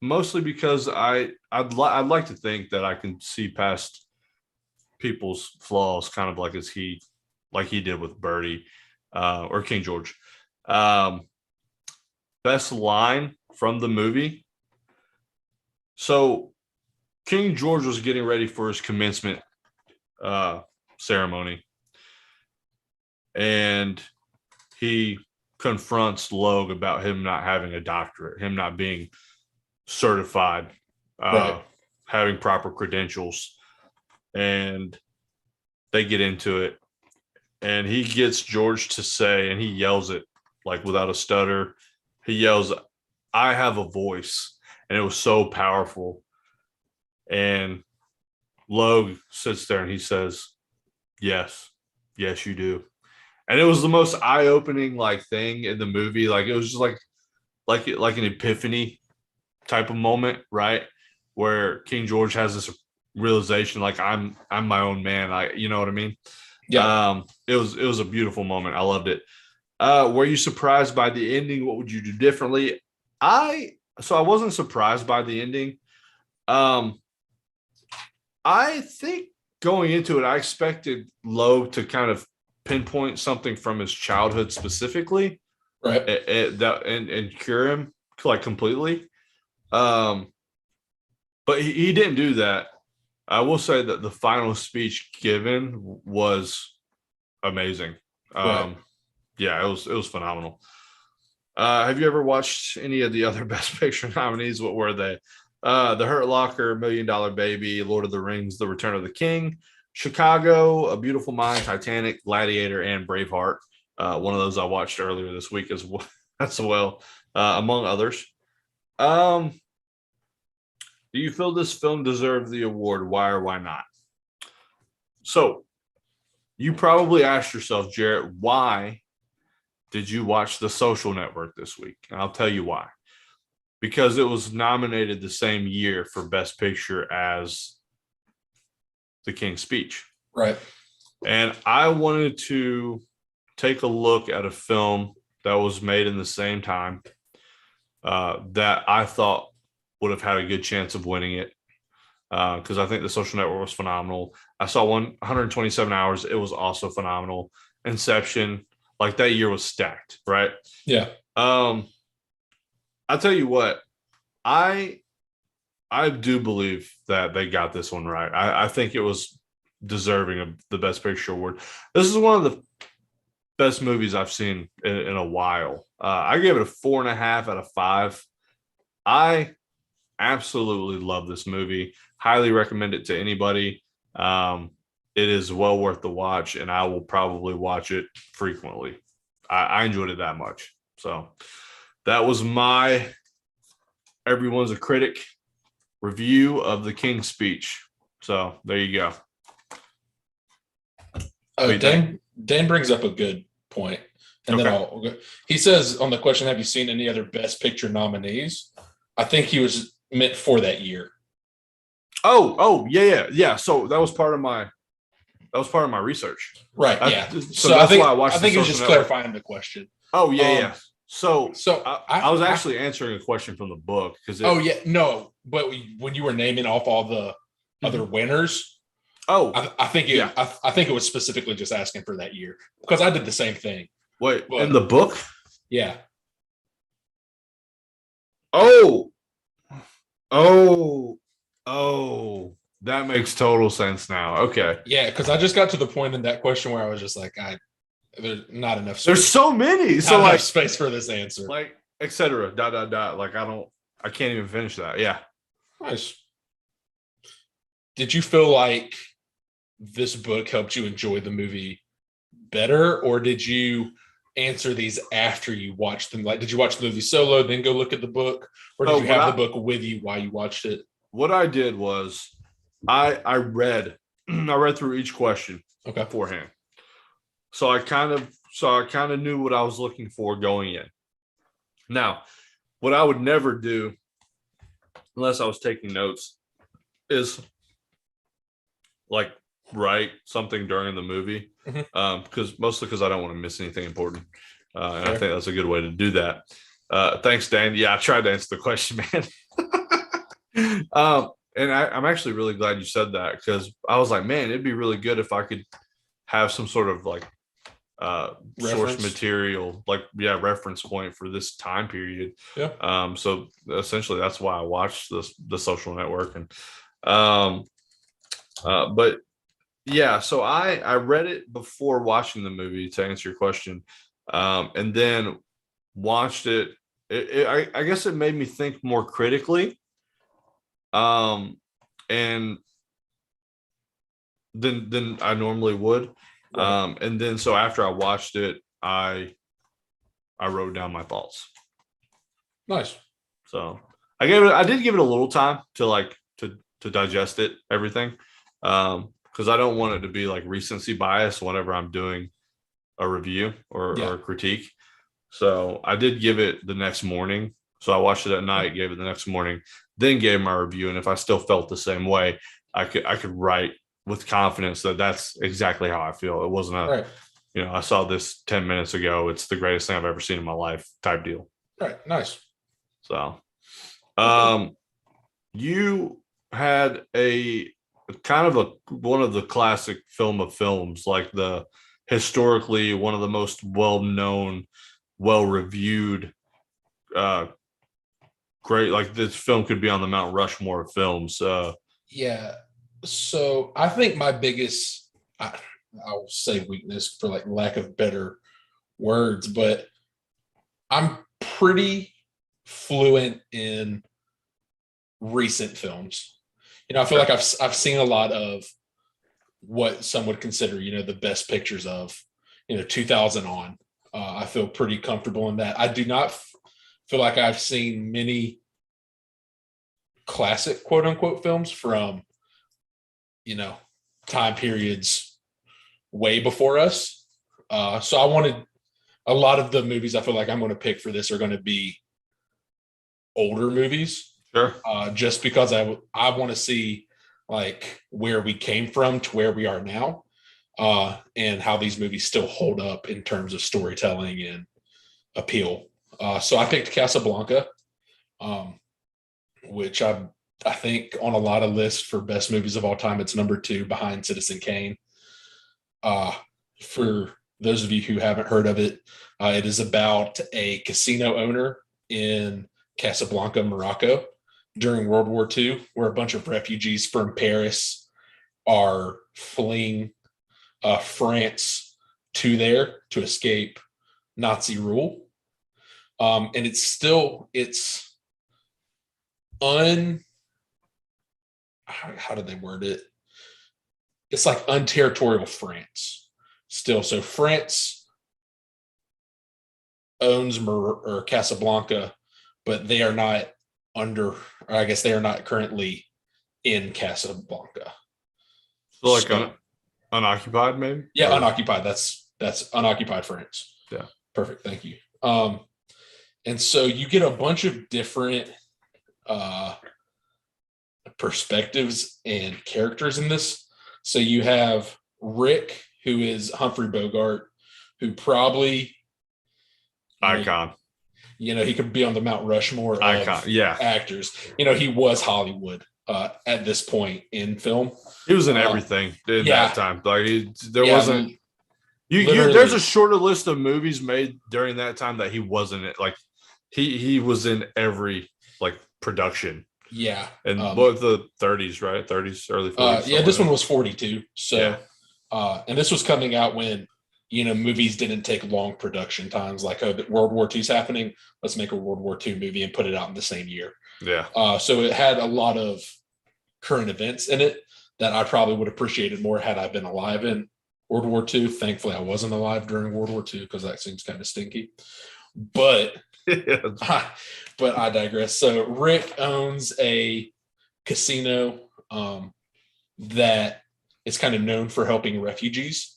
mostly because I'd like to think that I can see past people's flaws, kind of like he did with Bertie or King George. Best line from the movie. So King George was getting ready for his commencement ceremony, and he confronts Logue about him not having a doctorate, him not being certified, right. having proper credentials, and they get into it, and he gets George to say, and he yells it like without a stutter. He yells, "I have a voice," and it was so powerful. And Logue sits there and he says, "Yes, yes, you do." And it was the most eye-opening like thing in the movie. Like it was just like an epiphany type of moment, right? Where King George has this realization, like I'm my own man. You know what I mean? Yeah. It was a beautiful moment. I loved it. Were you surprised by the ending? What would you do differently? I wasn't surprised by the ending. I think going into it, I expected Lowe to kind of pinpoint something from his childhood specifically, Right. and cure him like completely. But he didn't do that. I will say that the final speech given was amazing. Right. Yeah, it was phenomenal. Have you ever watched any of the other Best Picture nominees? What were they? The Hurt Locker, $1 Million Baby, Lord of the Rings, The Return of the King, Chicago, A Beautiful Mind, Titanic, Gladiator, and Braveheart. One of those I watched earlier this week as well, among others. Do you feel this film deserved the award? Why or why not? So you probably asked yourself, Jarrett, why did you watch The Social Network this week? And I'll tell you why. Because it was nominated the same year for Best Picture as The King's Speech. Right. And I wanted to take a look at a film that was made in the same time that I thought would have had a good chance of winning it, because I think The Social Network was phenomenal. I saw 127 Hours. It was also phenomenal. Inception, like that year was stacked, right? Yeah. I'll tell you what, I do believe that they got this one right. I think it was deserving of the Best Picture award. This is one of the best movies I've seen in a while. I gave it a 4.5 out of 5. I absolutely love this movie. Highly recommend it to anybody. It is well worth the watch, and I will probably watch it frequently. I enjoyed it that much. So that was my Everyone's a Critic review of The King's Speech. So there you go. Dan brings up a good point. And then he says on the question, have you seen any other Best Picture nominees? I think he was meant for that year. Oh, yeah. So that was part of my research. Right. Yeah. So that's why I watched. I think he was just clarifying the question. Oh, yeah. So I was actually answering a question from the book because. But when you were naming off all the other winners, I think it was specifically just asking for that year because I did the same thing. Wait, in the book? Yeah. Oh, that makes total sense now. Okay. Yeah, because I just got to the point in that question where I was just like, there's not enough space. There's so many. So like space for this answer. Like, etc. ... Like I can't even finish that. Yeah. Nice. Did you feel like this book helped you enjoy the movie better, or did you answer these after you watched them? Like, did you watch the movie solo, then go look at the book, or did you have the book with you while you watched it? What I did was I read through each question beforehand. So I kind of knew what I was looking for going in. Now, what I would never do unless I was taking notes is like write something during the movie, because I don't want to miss anything important, and I think that's a good way to do that. Thanks, Dan. Yeah, I tried to answer the question, man. And I'm actually really glad you said that, because I was like, man, it'd be really good if I could have some sort of like source material, like reference point for this time period. Yeah. So essentially that's why I watched the Social Network. And but yeah, so I read it before watching the movie, to answer your question, and then watched it. I guess it made me think more critically, and and than I normally would. Right. And then so after I watched it, I wrote down my thoughts. Nice. So I did give it a little time to like to digest it, everything. Because I don't want it to be like recency bias whenever I'm doing a review or a critique. So I did give it the next morning. So I watched it at night, gave it the next morning, then gave my review. And if I still felt the same way, I could write with confidence that that's exactly how I feel. It wasn't Right. I saw this 10 minutes ago. It's the greatest thing I've ever seen in my life type deal. Right. Nice. So, Okay. you had a kind of one of the classic film of films, like the historically one of the most well-known, well-reviewed, uh, great, like this film could be on the Mount Rushmore of films. Yeah. So I think my biggest, I'll say weakness for like lack of better words, but I'm pretty fluent in recent films. I feel like I've seen a lot of what some would consider, the best pictures of, 2000 on. I feel pretty comfortable in that. I do not feel like I've seen many classic quote unquote films from, time periods way before us. So I wanted a lot of the movies I feel like I'm going to pick for this are going to be older movies, Sure. just because I want to see like where we came from to where we are now, and how these movies still hold up in terms of storytelling and appeal. So I picked Casablanca, um, which I think on a lot of lists for best movies of all time, it's number 2 behind Citizen Kane. For those of you who haven't heard of it, it is about a casino owner in Casablanca, Morocco during World War II, where a bunch of refugees from Paris are fleeing France to there to escape Nazi rule. And it's how did they word it? It's like unterritorial France still. So France owns or Casablanca, but they are not I guess they are not currently in Casablanca. So like unoccupied, maybe? Yeah, unoccupied. That's unoccupied France. Yeah. Perfect. Thank you. And so you get a bunch of different perspectives and characters in this. So you have Rick, who is Humphrey Bogart, who probably icon. He could be on the Mount Rushmore of actors. He was Hollywood at this point in film. He was in everything in that time. Like there wasn't. There's a shorter list of movies made during that time that he wasn't in. Like he was in every like production. Yeah. And both the 30s, right? 30s, early 40s. Yeah, this one was 42. So, and this was coming out when, movies didn't take long production times. Like, World War II is happening. Let's make a World War II movie and put it out in the same year. Yeah. So it had a lot of current events in it that I probably would have appreciated more had I been alive in World War II. Thankfully, I wasn't alive during World War II because that seems kind of stinky. But but I digress. So Rick owns a casino that is kind of known for helping refugees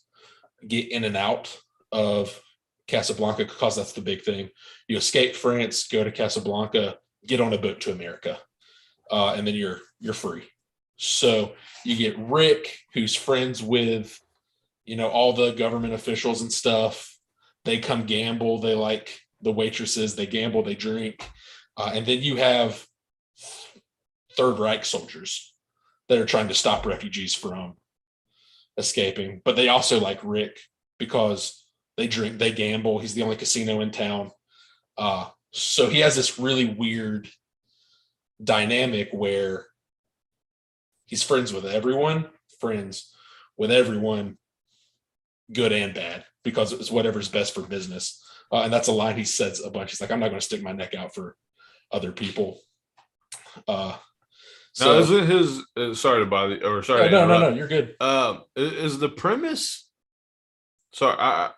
get in and out of Casablanca, because that's the big thing. You escape France, go to Casablanca, get on a boat to America, and then you're free. So you get Rick, who's friends with all the government officials and stuff. They come gamble. They like the waitresses. They gamble. They drink. And then you have Third Reich soldiers that are trying to stop refugees from escaping. But they also like Rick because they drink, they gamble. He's the only casino in town. So he has this really weird dynamic where he's friends with everyone, good and bad, because it's whatever's best for business. And that's a line he says a bunch. He's like, I'm not going to stick my neck out for other people. Now, So isn't his? Sorry to bother, or sorry yeah, to no, interrupt. you're good. Is the premise? Sorry,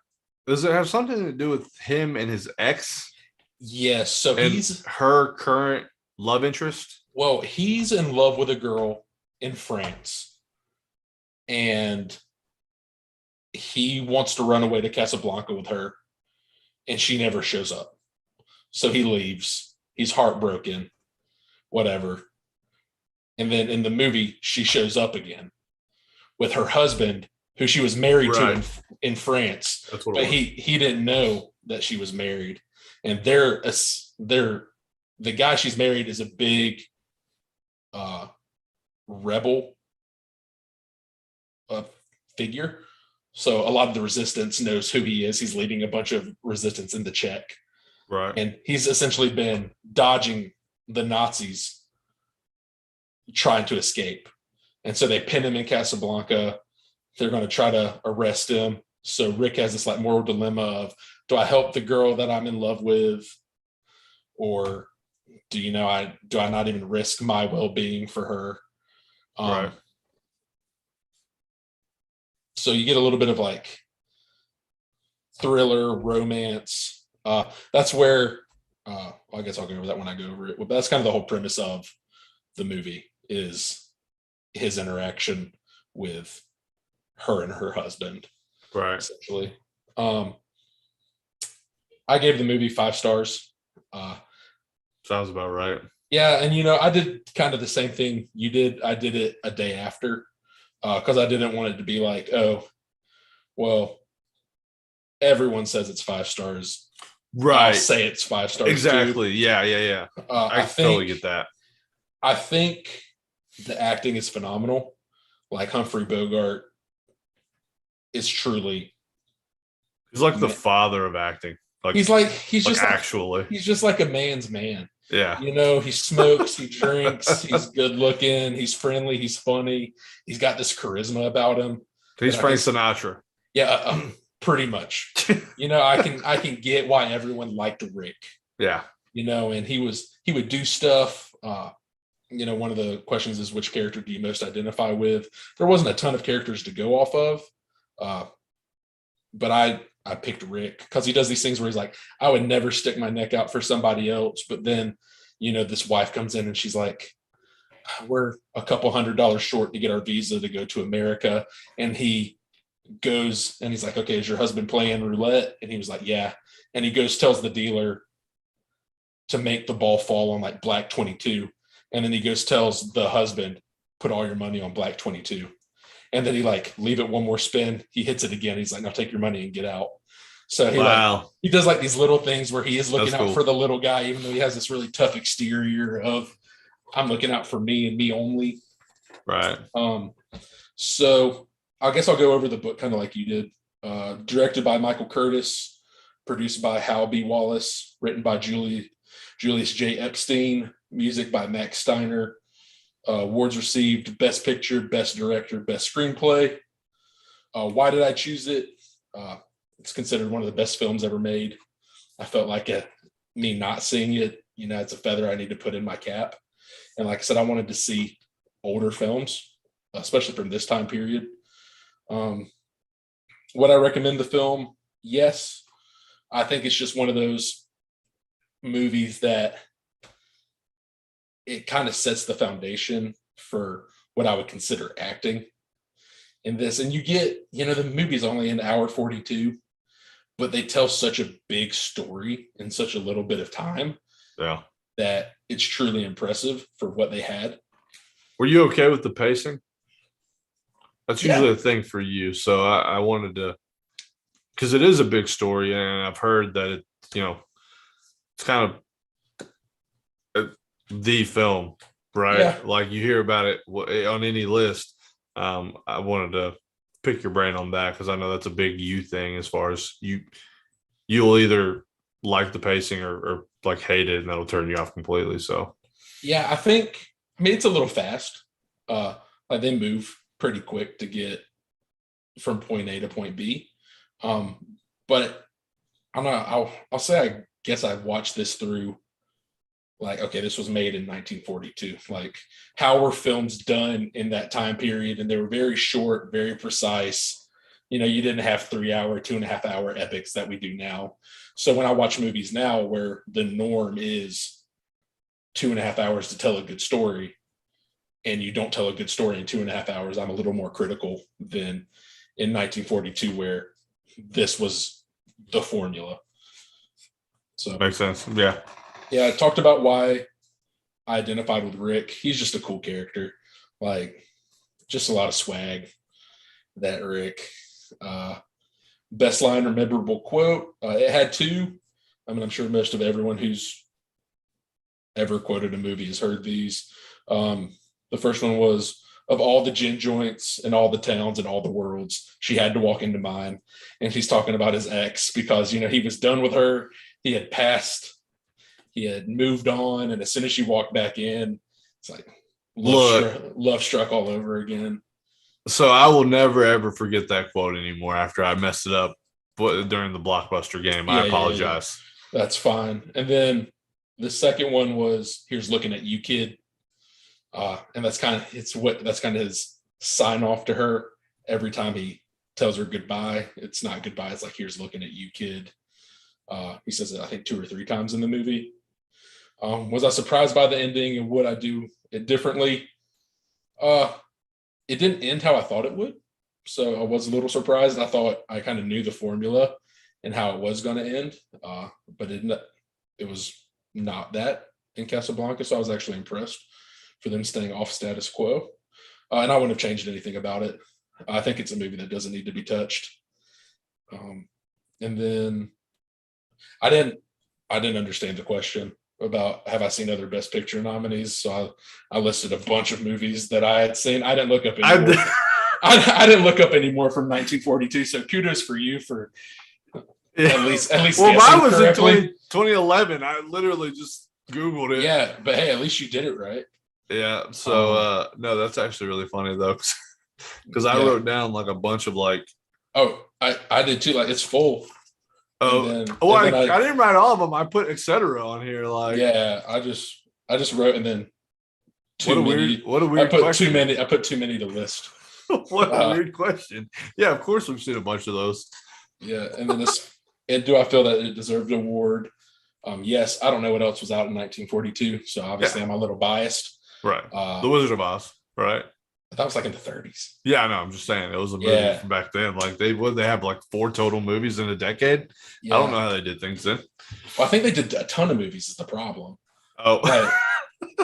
does it have something to do with him and his ex Yes, so and her current love interest? he's in love with a girl in France, and he wants to run away to Casablanca with her, and she never shows up. So he leaves. He's heartbroken, whatever. And then in the movie, she shows up again with her husband, who she was married to Right. in France, That's what it but was. he didn't know that she was married. And they're the guy she's married is a big uh, rebel uh, figure. So a lot of the resistance knows who he is. He's leading a bunch of resistance in the Czech, Right. and he's essentially been dodging the Nazis trying to escape. And so they pin him in Casablanca. They're going to try to arrest him. So Rick has this like moral dilemma of, do I help the girl that I'm in love with, or do I not even risk my well-being for her? Right. Um, so you get a little bit of like thriller, romance. That's where I guess I'll go over that when I go over it. But that's kind of the whole premise of the movie is his interaction with her and her husband, Right. essentially. Um, I gave the movie 5 stars. Uh, Sounds about right. yeah, and I did kind of the same thing you did. I did it a day after because I didn't want it to be like, oh, well, everyone says it's 5 stars. I'll Right. say it's 5 stars too. Exactly. Yeah. Yeah. Yeah. I I totally think get that. I think the acting is phenomenal. Like Humphrey Bogart is truly, He's like the man. father of acting. Like, He's actually. he's just like a man's man. Yeah. He smokes, he drinks, he's good looking, he's friendly, he's funny, he's got this charisma about him He's that I Frank think, Sinatra. yeah, pretty much. I can get why everyone liked Rick. Yeah. And he would do stuff. One of the questions is, which character do you most identify with? There wasn't a ton of characters to go off of, uh, but I picked Rick because he does these things where he's like, I would never stick my neck out for somebody else, but then this wife comes in and she's like, we're a couple $100s short to get our visa to go to America, and he goes and he's like, okay, is your husband playing roulette? And he was like, yeah. And he goes, tells the dealer to make the ball fall on like black 22, and then he goes, tells the husband, put all your money on black 22. And then he like leave it one more spin. He hits it again. He's like, now take your money and get out. So Wow. he does like these little things where he is looking That's out cool. for the little guy, even though he has this really tough exterior of, I'm looking out for me and me only. Right. So I guess I'll go over the book kind of like you did. Directed by Michael Curtis, produced by Hal B. Wallace, written by Julius J. Epstein, music by Max Steiner. Awards received: Best Picture, Best Director, Best Screenplay. Why did I choose it? It's considered one of the best films ever made. I felt like me not seeing it, it's a feather I need to put in my cap. And like I said, I wanted to see older films, especially from this time period. Would I recommend the film? Yes. I think it's just one of those movies that it kind of sets the foundation for what I would consider acting in this. And you get, the movie's only an hour 42, but they tell such a big story in such a little bit of time Yeah. that it's truly impressive for what they had. Were you okay with the pacing? That's Yeah. usually a thing for you. So I wanted to, because it is a big story, and I've heard that it's kind of the film, right? Yeah. Like you hear about it on any list. I wanted to pick your brain on that because I know that's a big you thing as far as you'll either like the pacing or like hate it, and that'll turn you off completely. So Yeah. It's a little fast. Like they move pretty quick to get from point A to point B. But I don't know. I'll say I guess I watched this through like, okay, this was made in 1942. Like, how were films done in that time period? And they were very short, very precise. You know, you didn't have 3 hour, 2.5 hour epics that we do now. So when I watch movies now where the norm is 2.5 hours to tell a good story, and you don't tell a good story in 2.5 hours, I'm a little more critical than in 1942, where this was the formula. So Makes sense. Yeah. yeah, I talked about why I identified with Rick. He's just a cool character, like just a lot of swag. That Rick. Best line or memorable quote. It had two. I mean, I'm sure most of everyone who's ever quoted a movie has heard these. The first one was, of all the gin joints and all the towns and all the worlds, she had to walk into mine. And he's talking about his ex because, you know, he was done with her. He had passed. He had moved on. And as soon as she walked back in, it's like love struck all over again. So I will never, ever forget that quote anymore after I messed it up during the Blockbuster game. I apologize. Yeah. That's fine. And then the second one was, here's looking at you, kid. And that's kind of his sign off to her every time he tells her goodbye. It's not goodbye. It's like, here's looking at you, kid. He says it, I think, 2 or 3 times in the movie. Was I surprised by the ending, and would I do it differently? It didn't end how I thought it would. So I was a little surprised. I thought I kind of knew the formula and how it was going to end. But it was not that in Casablanca. So I was actually impressed for them staying off status quo. And I wouldn't have changed anything about it. I think it's a movie that doesn't need to be touched. And then I didn't understand the question about, have I seen other Best Picture nominees? So I listed a bunch of movies that I had seen. I didn't look up any more. I didn't look up any more from 1942. So kudos for you for at least. Well, mine was correctly. In 2011. I literally just Googled it. Yeah, but hey, at least you did it right. Yeah. So no, that's actually really funny though, because I wrote down like a bunch of like. Oh, I did too. Like, it's full. I didn't write all of them. I put etc. on here. Like, yeah, I just wrote, and then what a weird question. I put too many to list. What a weird question. Yeah, of course we've seen a bunch of those. Yeah, and then and do I feel that it deserved an award? Yes. I don't know what else was out in 1942, so obviously I'm a little biased. Right. The Wizard of Oz. Right. That was like in the 30s. Yeah, I know. I'm just saying it was a movie from back then. Like they have like 4 total movies in a decade. Yeah. I don't know how they did things then. Well, I think they did a ton of movies. Is the problem? Oh,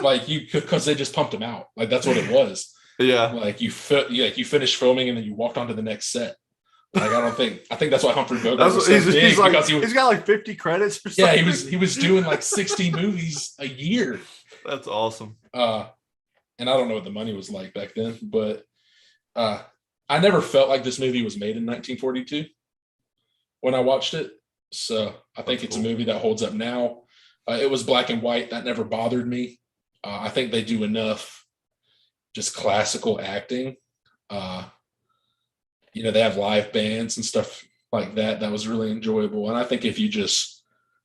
like because they just pumped them out. Like that's what it was. Yeah. Like you finished filming and then you walked onto the next set. Like I think that's why Humphrey Bogart was so big, because he's got like 50 credits or something. Yeah, he was doing like 60 movies a year. That's awesome. And I don't know what the money was like back then, but I never felt like this movie was made in 1942 when I watched it. So I think it's a movie that holds up now. It was black and white. That never bothered me. I think they do enough just classical acting. They have live bands and stuff like that. That was really enjoyable. And I think if you just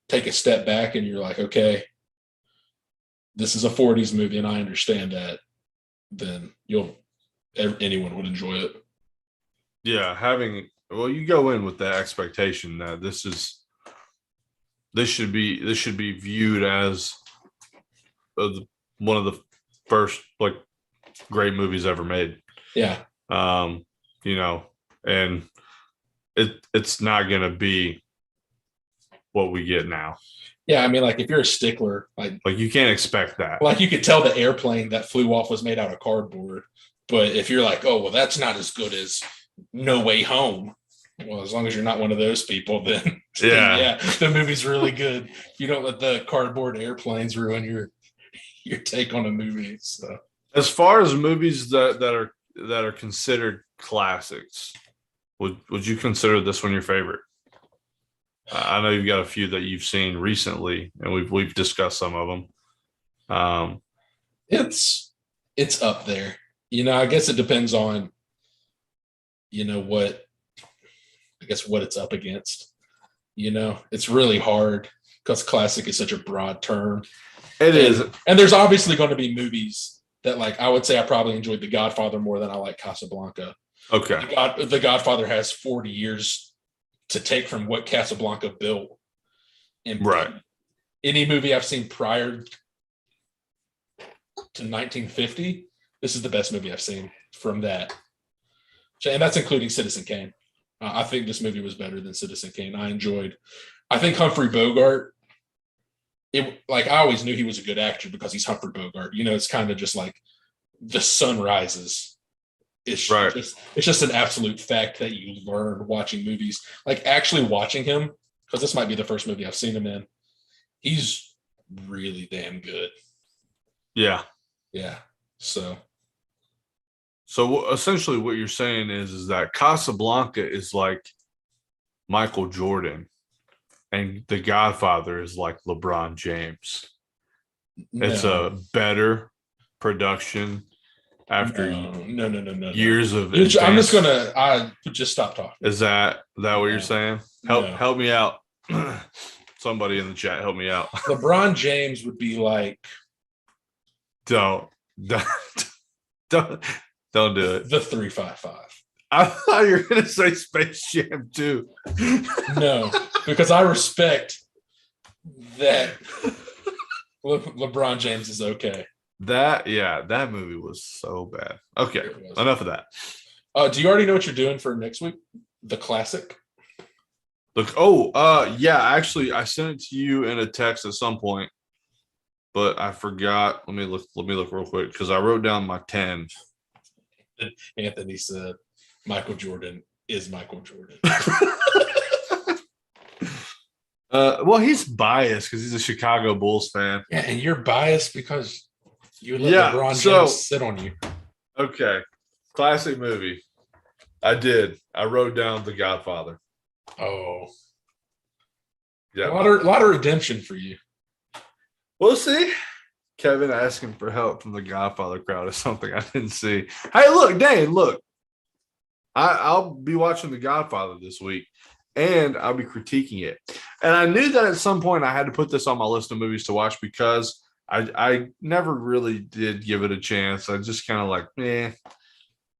take a step back and you're like, okay, this is a 40s movie and I understand that, then anyone would enjoy it. Yeah, you go in with the expectation that this should be viewed as one of the first like great movies ever made. Yeah. And it's not going to be what we get now. Yeah, I mean, like if you're a stickler, like you can't expect that. Like you could tell the airplane that flew off was made out of cardboard. But if you're like, oh, well, that's not as good as No Way Home. Well, as long as you're not one of those people, then the movie's really good. You don't let the cardboard airplanes ruin your take on a movie. So as far as movies that are considered classics, would you consider this one your favorite? I know you've got a few that you've seen recently, and we've discussed some of them. It's up there. I guess it depends on, what it's up against. It's really hard because classic is such a broad term. It is. And there's obviously going to be movies that, like, I would say I probably enjoyed The Godfather more than I like Casablanca. Okay. The Godfather has 40 years to take from what Casablanca built. And Right. any movie I've seen prior to 1950, this is the best movie I've seen from that. And that's including Citizen Kane. I think this movie was better than Citizen Kane. I think Humphrey Bogart, I always knew he was a good actor because he's Humphrey Bogart. You know, it's kind of just like the sun rises. It's just an absolute fact that you learn watching movies. Like actually watching him, because this might be the first movie I've seen him in. He's really damn good. Yeah. Yeah. So essentially what you're saying is that Casablanca is like Michael Jordan and The Godfather is like LeBron James. It's a better production after years of I would just stop talking. Is that what you're saying? Help me out. Somebody in the chat, help me out. LeBron James would be like, don't do it. The 355. I thought you were going to say Space Jam 2. No, because I respect that LeBron James is okay. That movie was so bad. Okay, enough of that. Do you already know what you're doing for next week? The classic? Look, actually, I sent it to you in a text at some point, but I forgot. Let me look real quick because I wrote down my 10. Anthony said, Michael Jordan is Michael Jordan. Well, he's biased because he's a Chicago Bulls fan. Yeah, and you're biased because you let LeBron James sit on you. Okay. Classic movie. I wrote down The Godfather. Oh. Yeah. A lot of redemption for you. We'll see. Kevin asking for help from the Godfather crowd is something I didn't see. Hey, look, Dane, look. I'll be watching The Godfather this week, and I'll be critiquing it. And I knew that at some point I had to put this on my list of movies to watch because I never really did give it a chance. I just kind of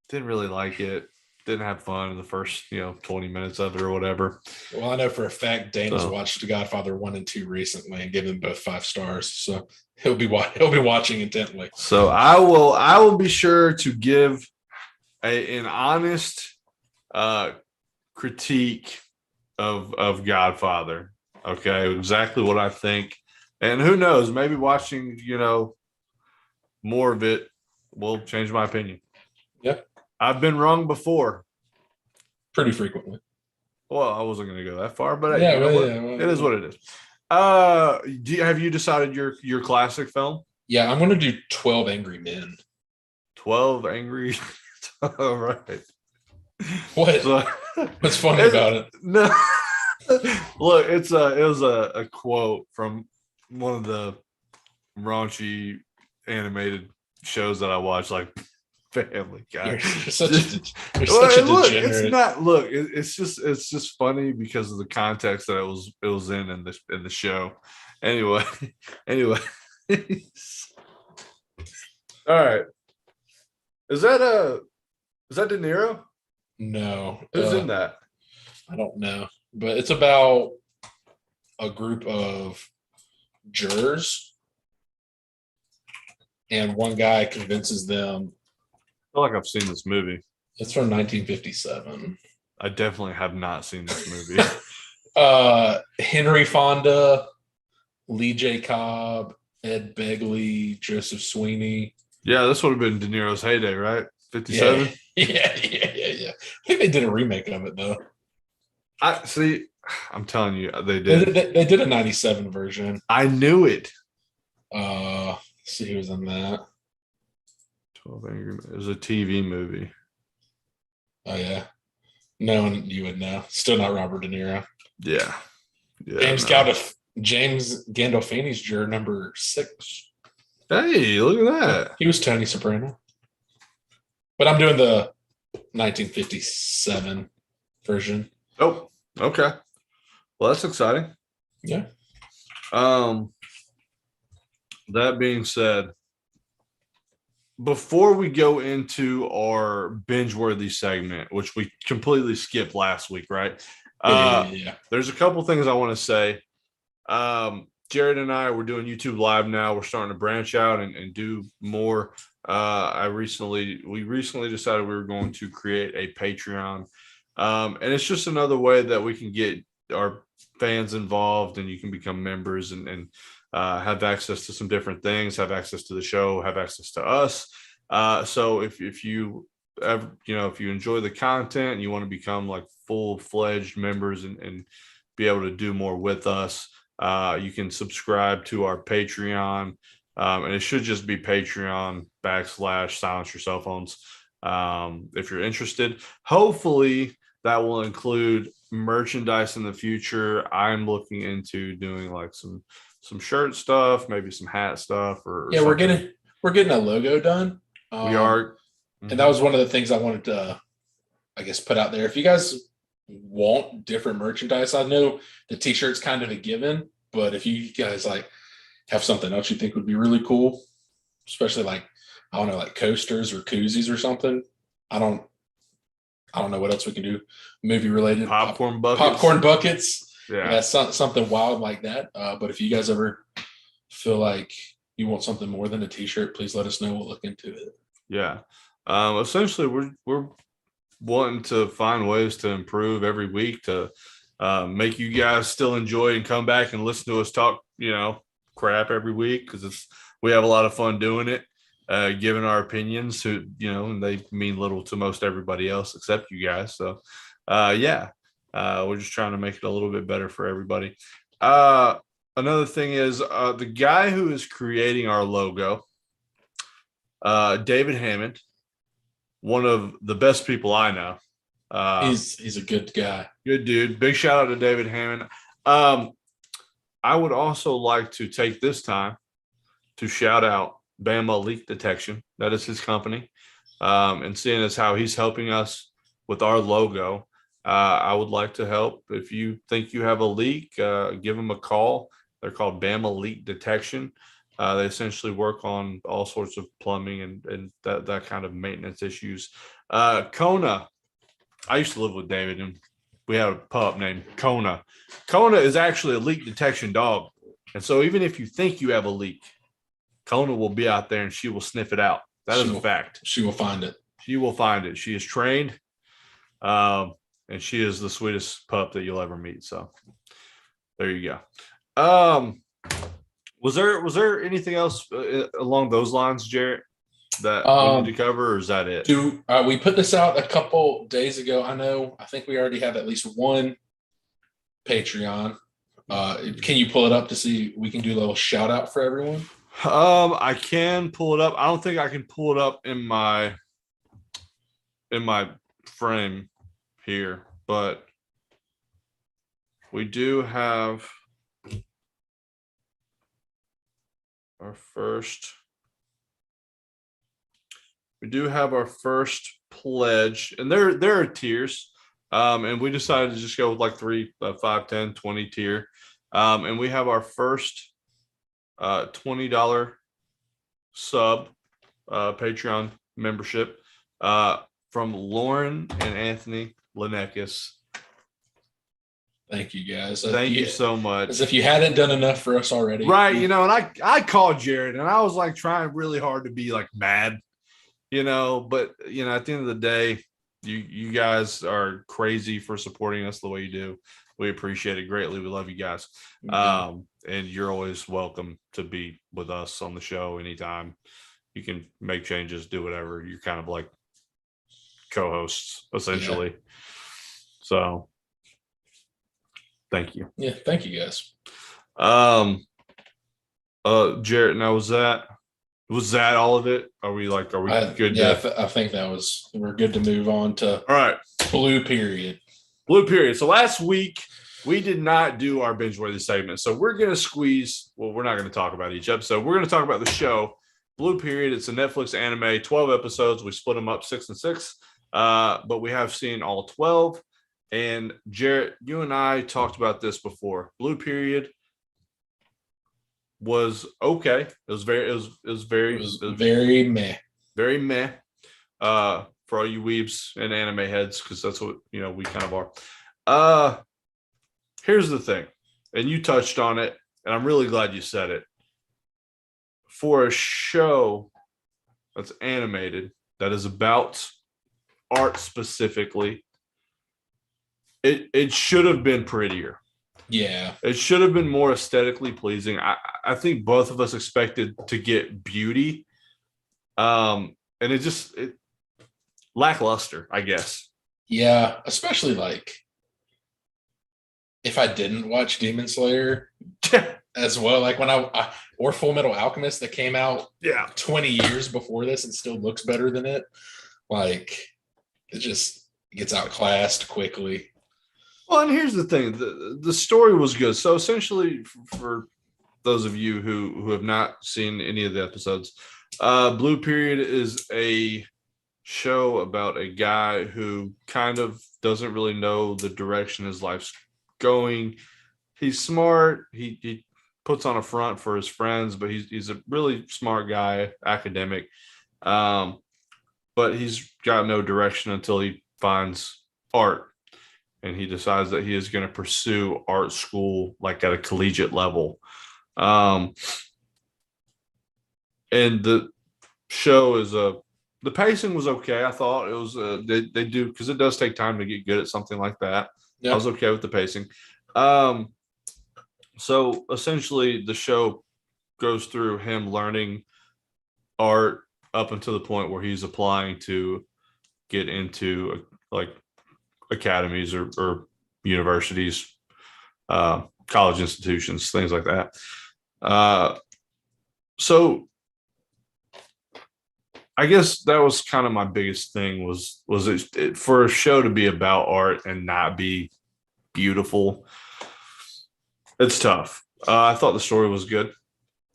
didn't really like it. Didn't have fun in the first 20 minutes of it or whatever. Well, I know for a fact Dane has watched The Godfather 1 and 2 recently and given them both 5 stars. So he'll be watching intently. So I will be sure to give an honest critique of Godfather. Okay, exactly what I think. And who knows, maybe watching more of it will change my opinion. Yep. I've been wrong before. Pretty frequently. Well, I wasn't going to go that far, but it is what it is. Have you decided your classic film? Yeah, I'm going to do 12 Angry Men. 12 Angry. All right. What? What's funny about it? No. Look, it was a quote from one of the raunchy animated shows that I watch, like Family Guy. You're such a degenerate. It's not. Look, it's just funny because of the context that it was in the show. Anyway. All right. Is that De Niro? No. Who's in that? I don't know, but it's about a group of jurors, and one guy convinces them. I feel like I've seen this movie. It's from 1957. I definitely have not seen this movie. Henry Fonda, Lee J. Cobb, Ed Begley, Joseph Sweeney. Yeah, this would have been De Niro's heyday, right? 57? Yeah. I think they did a remake of it, though. I'm telling you, they did. They did a 97 version. I knew it. Let's see who was in that. 12 Angry Men. It was a TV movie. Oh, yeah. No one you would know. Still not Robert De Niro. Yeah. James Gandolfini's juror number 6. Hey, look at that. He was Tony Soprano. But I'm doing the 1957 version. Oh, okay. Well, that's exciting. Yeah. That being said, before we go into our binge-worthy segment, which we completely skipped last week, right? Yeah. There's a couple things I want to say. Jared and I, we're doing YouTube Live now. We're starting to branch out and do more. We recently decided we were going to create a Patreon. And it's just another way that we can get our fans involved, and you can become members and have access to some different things, have access to the show, have access to us. So if you ever, if you enjoy the content and you want to become like full-fledged members and be able to do more with us, you can subscribe to our Patreon. And it should just be Patreon.com/silence your cell phones. If you're interested, hopefully that will include merchandise in the future. I'm looking into doing like some shirt stuff, maybe some hat stuff, or Yeah, something. we're getting a logo done. We are. And that was one of the things I wanted to, I guess, put out there. If you guys want different merchandise, I know the t-shirt's kind of a given, but if you guys like have something else you think would be really cool, especially like, I don't know, like coasters or koozies or something. I don't know what else we can do. Movie related. Popcorn buckets. Popcorn buckets. Yeah. Something wild like that. But if you guys ever feel like you want something more than a t-shirt, please let us know. We'll look into it. Yeah. Essentially, we're wanting to find ways to improve every week to make you guys still enjoy and come back and listen to us talk, crap every week, because we have a lot of fun doing it, giving our opinions to, and they mean little to most everybody else except you guys. So, we're just trying to make it a little bit better for everybody. Another thing is the guy who is creating our logo, David Hammond, one of the best people I know. He's a good guy. Good dude. Big shout out to David Hammond. I would also like to take this time to shout out Bama Leak Detection. That is his company. And seeing as how he's helping us with our logo, I would like to help. If you think you have a leak, give them a call. They're called Bama Leak Detection. They essentially work on all sorts of plumbing and that kind of maintenance issues. Kona, I used to live with David, and we had a pup named Kona. Kona is actually a leak detection dog. And so even if you think you have a leak, Kona will be out there and she will sniff it out. That is a fact. She will find it. She will find it. She is trained, and she is the sweetest pup that you'll ever meet. So there you go. Was there anything else along those lines, Jarrett, that we need to cover, or is that it? We put this out a couple days ago. I think we already have at least one Patreon. Can you pull it up to see we can do a little shout out for everyone? I can pull it up. I don't think I can pull it up in my frame here, but we do have our first pledge, and there are tiers, and we decided to just go with like 3, 5, 10, 20 tier, and we have our first $20 sub Patreon membership from Lauren and Anthony Lenekis. Thank you, guys. Thank you so much. As if you hadn't done enough for us already. Right. And I called Jared, and I was like trying really hard to be like mad, but at the end of the day, you guys are crazy for supporting us the way you do. We appreciate it greatly. We love you guys. Mm-hmm. And you're always welcome to be with us on the show anytime. You can make changes, do whatever. You're kind of like co-hosts essentially. Yeah. So thank you. Yeah, thank you guys. Jarrett, now was that all of it? Are we good? Yeah, I think we're good to move on to all right. Blue Period. So last week we did not do our binge-worthy segment. So we're going to squeeze, we're not going to talk about each episode. We're going to talk about the show Blue Period. It's a Netflix anime, 12 episodes. We split them up 6 and 6. But we have seen all 12. And Jarrett, you and I talked about this before. Blue Period, was okay. It was very very meh. very meh. For all you weebs and anime heads, because that's what we kind of are. Here's the thing, and you touched on it, and I'm really glad you said it. For a show that's animated, that is about art specifically, it should have been prettier. Yeah. It should have been more aesthetically pleasing. I think both of us expected to get beauty. And it lackluster, I guess. Yeah, especially like if I didn't watch Demon Slayer as well, like when or Full Metal Alchemist that came out 20 years before this and still looks better than it. Like it just gets outclassed quickly. Well, and here's the thing: the story was good. So essentially, for those of you who have not seen any of the episodes, Blue Period is a show about a guy who kind of doesn't really know the direction his life's going. He's smart. He puts on a front for his friends, but he's a really smart guy, academic. But he's got no direction until he finds art. And he decides that he is going to pursue art school, like at a collegiate level. And the show is the pacing was okay. I thought it was they do, because it does take time to get good at something like that. Yeah. I was okay with the pacing. So essentially the show goes through him learning art up until the point where he's applying to get into like academies or universities, college institutions, things like that. So I guess that was kind of my biggest thing was it for a show to be about art and not be beautiful. It's tough. I thought the story was good.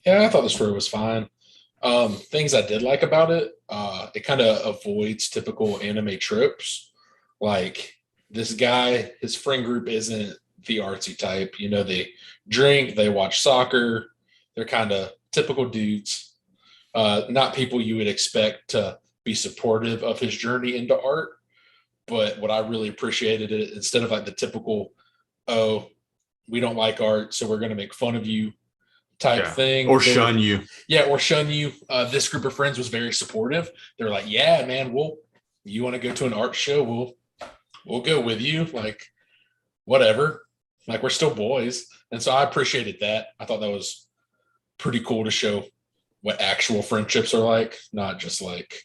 Yeah, I thought the story was fine. Things I did like about it, it kind of avoids typical anime tropes. Like this guy, his friend group isn't the artsy type. They drink, they watch soccer. They're kind of typical dudes. Not people you would expect to be supportive of his journey into art. But what I really appreciated it, instead of like the typical, oh, we don't like art, so we're going to make fun of you type thing. Or shun you. Yeah, or shun you. This group of friends was very supportive. They're like, yeah, man, you want to go to an art show? We'll go with you. Like, whatever. Like, we're still boys. And so I appreciated that. I thought that was pretty cool to show what actual friendships are like, not just like.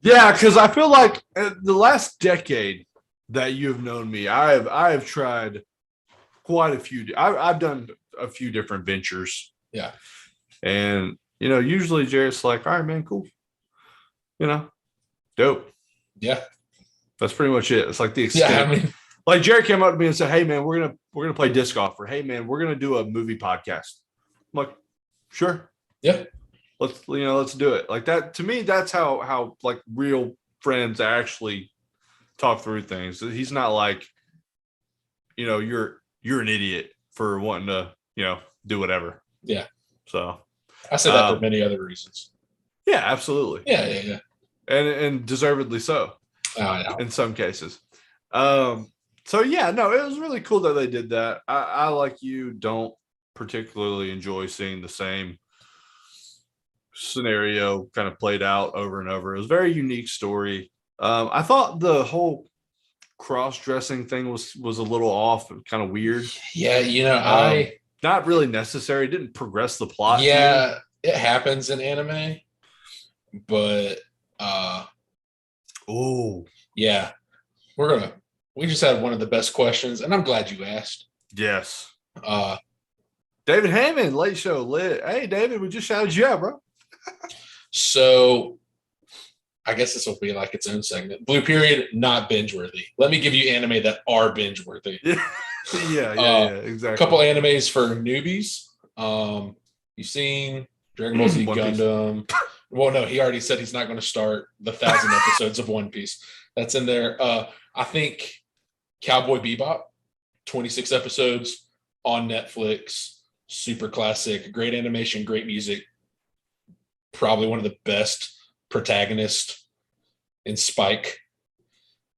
Yeah, because I feel like the last decade that you've known me, I have tried quite a few. I've done a few different ventures. Yeah. And, usually Jarrett's like, all right, man, cool. Dope. Yeah. That's pretty much it. It's like the extent. Yeah, like Jarrett came up to me and said, hey, man, we're gonna play disc golf, or hey, man, we're gonna do a movie podcast. I'm like, sure. Yeah. Let's do it. Like that. To me, that's how like real friends actually talk through things. He's not like, you're an idiot for wanting to, do whatever. Yeah. So I say that for many other reasons. Yeah, absolutely. Yeah. And deservedly so. In some cases. So yeah, no, it was really cool that they did that. I like you don't particularly enjoy seeing the same scenario kind of played out over and over. It was a very unique story. I thought the whole cross-dressing thing was a little off, kind of weird. Yeah, not really necessary. It didn't progress the plot. Yeah, it happens in anime, but yeah, we just had one of the best questions, and I'm glad you asked. Yes. David Hammond, Late Show lit. Hey, David, we just shouted you out, bro. So I guess this will be like its own segment. Blue Period, not binge-worthy. Let me give you anime that are binge-worthy. Yeah, exactly. A couple animes for newbies. You've seen Dragon Ball Z Gundam. Well, no, he already said he's not going to start the 1,000 episodes of One Piece. That's in there. I think Cowboy Bebop, 26 episodes on Netflix. super classic, great animation, great music. Probably one of the best protagonists in Spike.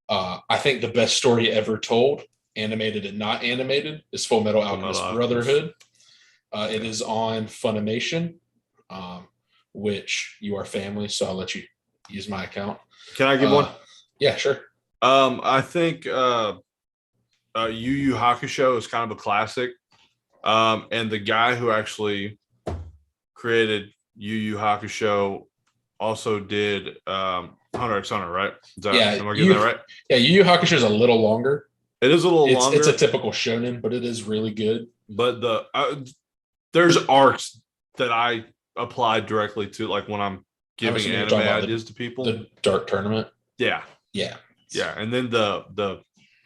I think the best story ever told, animated and not animated, is Full Metal Alchemist Brotherhood. It is on Funimation, which you are family, so I'll let you use my account. Can I give one? Yeah, sure. I think Yu Yu Hakusho is kind of a classic. And the guy who actually created Yu Yu Hakusho also did Hunter x Hunter, right? Am I getting that right? Yeah, Yu Yu Hakusho is a little longer. It is a little longer. It's a typical shonen, but it is really good. But there's arcs that I applied directly to, like when I'm giving anime ideas to people. The Dark Tournament. Yeah. Yeah. Yeah. And then the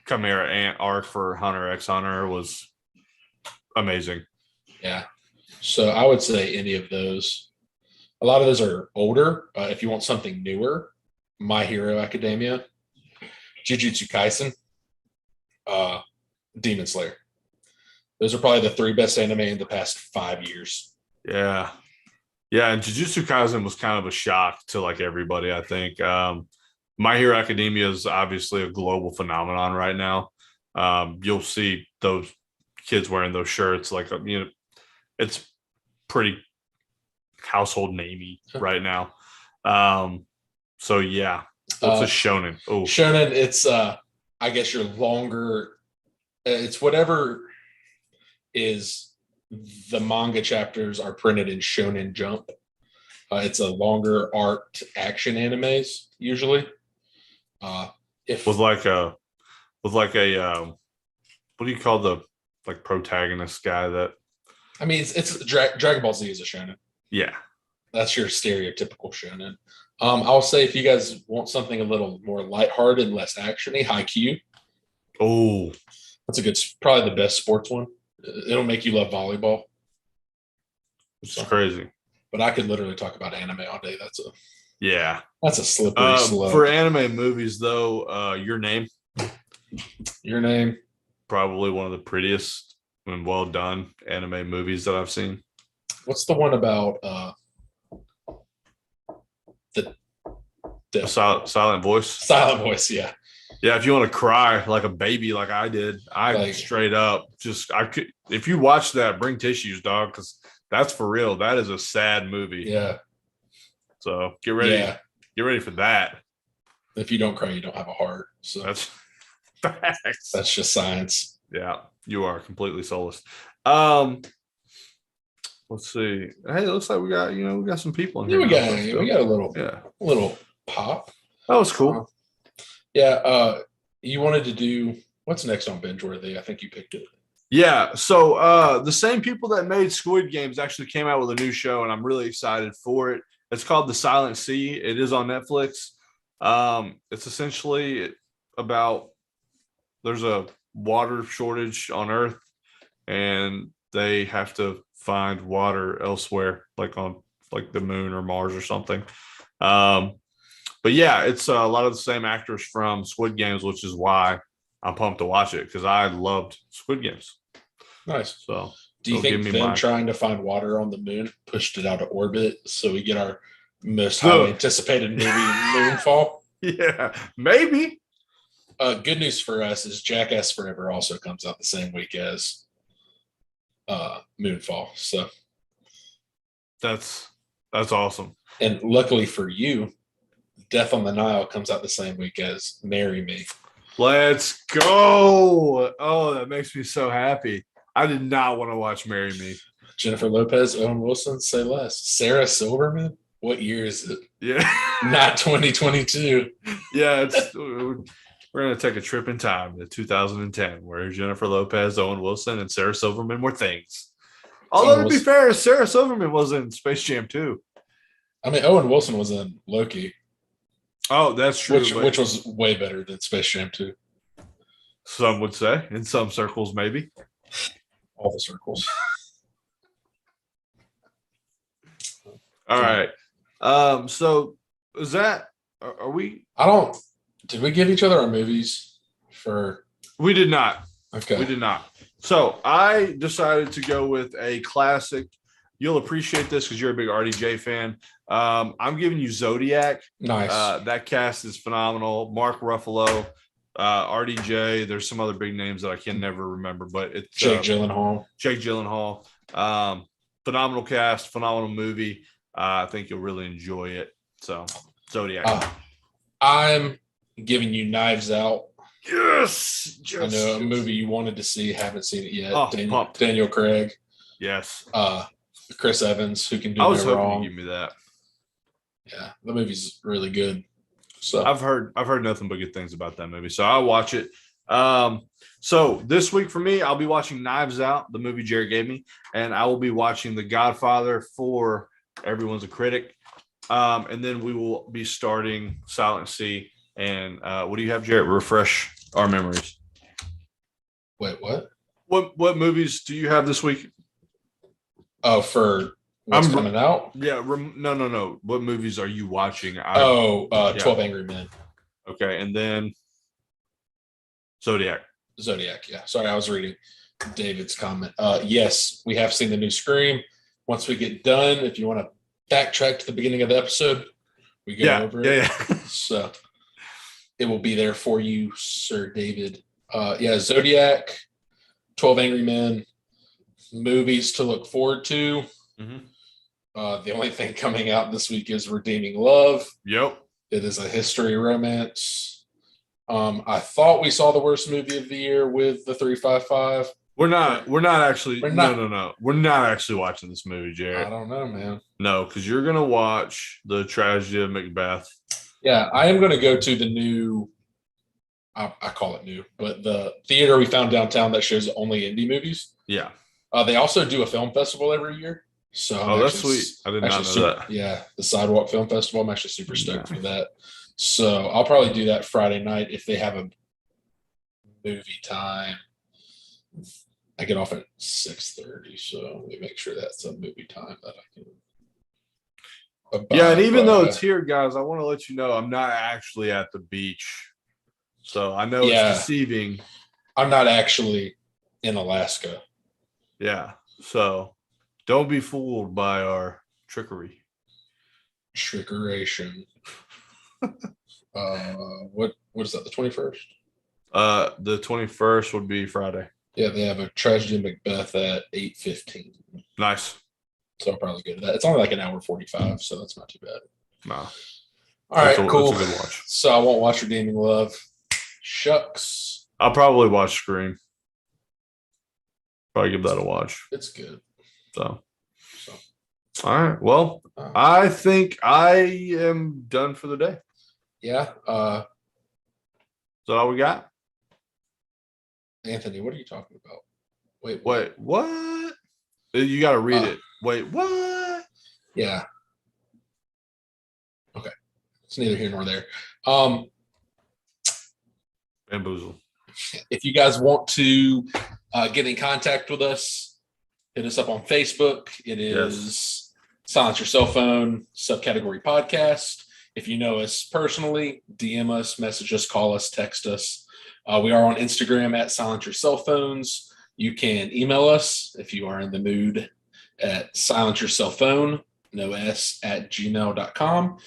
Chimera Ant arc for Hunter x Hunter was amazing. Yeah. So I would say any of those. A lot of those are older. If you want something newer, My Hero Academia, Jujutsu Kaisen, Demon Slayer. Those are probably the 3 best anime in the past 5 years. Yeah. Yeah. And Jujutsu Kaisen was kind of a shock to like everybody, I think. My Hero Academia is obviously a global phenomenon right now. You'll see those kids wearing those shirts, like, it's pretty household namey right now. So yeah, what's a shonen? Oh, shonen, it's I guess your longer. It's whatever is the manga chapters are printed in Shonen Jump. It's a longer art action animes usually. With like a what do you call the like protagonist guy that? I mean, it's Dragon Ball Z is a shonen. Yeah, that's your stereotypical shonen. I'll say if you guys want something a little more lighthearted and less actiony, Haikyuu. Oh, that's probably the best sports one. It'll make you love volleyball. It's crazy. But I could literally talk about anime all day. That's a slippery slope. For anime movies, though, Your Name. Your Name. Probably one of the prettiest and well done anime movies that I've seen. What's the one about the silent voice? Silent voice, yeah. Yeah, if you want to cry like a baby, like I did, straight up if you watch that, bring tissues, dog, because that's for real. That is a sad movie. Yeah. So get ready. Yeah. Get ready for that. If you don't cry, you don't have a heart. So that's facts. That's just science. Yeah, you are completely soulless. Let's see. Hey, it looks like we got some people in here. We got a little pop. That was cool. You wanted to do what's next on Bingeworthy? I think you picked it. Yeah. So the same people that made Squid Games actually came out with a new show, and I'm really excited for it. It's called The Silent Sea. It is on Netflix. It's essentially about there's a water shortage on Earth, and they have to find water elsewhere, like on like the moon or Mars or something. But yeah, it's a lot of the same actors from Squid Games, which is why I'm pumped to watch it because I loved Squid Games. Nice. So, do you think them trying to find water on the moon pushed it out of orbit so we get our most highly anticipated movie, Moonfall? Yeah, maybe. Good news for us is Jackass Forever also comes out the same week as Moonfall. So that's awesome. And luckily for you, Death on the Nile comes out the same week as Marry Me. Let's go. Oh, that makes me so happy. I did not want to watch Marry Me. Jennifer Lopez, Owen Wilson, say less. Sarah Silverman. What year is it? Yeah. Not 2022. Yeah, we're going to take a trip in time to 2010 where Jennifer Lopez, Owen Wilson, and Sarah Silverman were things. Although, to be fair, Sarah Silverman was in Space Jam 2. I mean, Owen Wilson was in Loki. Oh, that's true. Which was way better than Space Jam 2. Some would say. In some circles, maybe. All the circles. All right. So is that are we did we give each other our movies for we did not. Okay. We did not. So I decided to go with a classic. You'll appreciate this because you're a big RDJ fan. I'm giving you Zodiac. Nice. That cast is phenomenal. Mark Ruffalo, RDJ. There's some other big names that I can never remember, but it's Jake Gyllenhaal. Jake Gyllenhaal. Phenomenal cast, phenomenal movie. I think you'll really enjoy it. So Zodiac. I'm giving you Knives Out. Yes. I know a movie you wanted to see, haven't seen it yet. Oh, Daniel Craig. Yes. Chris Evans, who can do I was no hoping wrong. you give me that. Yeah, the movie's really good. So I've heard nothing but good things about that movie, so I'll watch it. So this week for me, I'll be watching Knives Out, the movie Jared gave me, and I will be watching The Godfather for Everyone's a Critic, and then we will be starting Silent Sea. And what do you have, Jared? Refresh our memories. Wait, what? What movies do you have this week? Oh, for what's coming out? Yeah, no. What movies are you watching? 12 Angry Men. Okay, and then Zodiac. Yeah. Sorry, I was reading David's comment. Yes, we have seen the new Scream. Once we get done, if you want to backtrack to the beginning of the episode, we go over it. Yeah. So it will be there for you, Sir David. Zodiac, 12 Angry Men, movies to look forward to. Mm-hmm. The only thing coming out this week is Redeeming Love. Yep. It is a history romance. I thought we saw the worst movie of the year with the 355. We're not actually. No. We're not actually watching this movie, Jared. I don't know, man. No, because you're gonna watch the tragedy of Macbeth. Yeah, I am going to go to the new. I call it new, but the theater we found downtown that shows only indie movies. Yeah. They also do a film festival every year. So that's sweet. I did not know that. Yeah, the Sidewalk Film Festival. I'm actually super stoked for that. So I'll probably do that Friday night if they have a movie time. I get off at 6:30, so let me make sure that's a movie time that I can. Yeah, and even though it's here, guys, I want to let you know I'm not actually at the beach. So I know it's deceiving. I'm not actually in Alaska. Yeah. So don't be fooled by our trickery. Trickeration. What is that? The 21st? The 21st would be Friday. Yeah, they have a tragedy of Macbeth at 8:15. Nice. So I'll probably go to that. It's only like an hour 45, so that's not too bad. No. All right, cool. That's a good watch. So I won't watch Redeeming Love. Shucks. I'll probably watch Scream. Probably give that a watch. It's good. So. All right. Well, I think I am done for the day. Yeah. Is that all we got? Anthony, what are you talking about? Wait, what? You got to read it. Wait, what? Yeah. Okay. It's neither here nor there. Bamboozle. If you guys want to get in contact with us, hit us up on Facebook. It is Silence Your Cell Phone, subcategory podcast. If you know us personally, DM us, message us, call us, text us. We are on Instagram at Silence Your Cell Phones. You can email us if you are in the mood at silenceyourcellphone, no S, at gmail.com.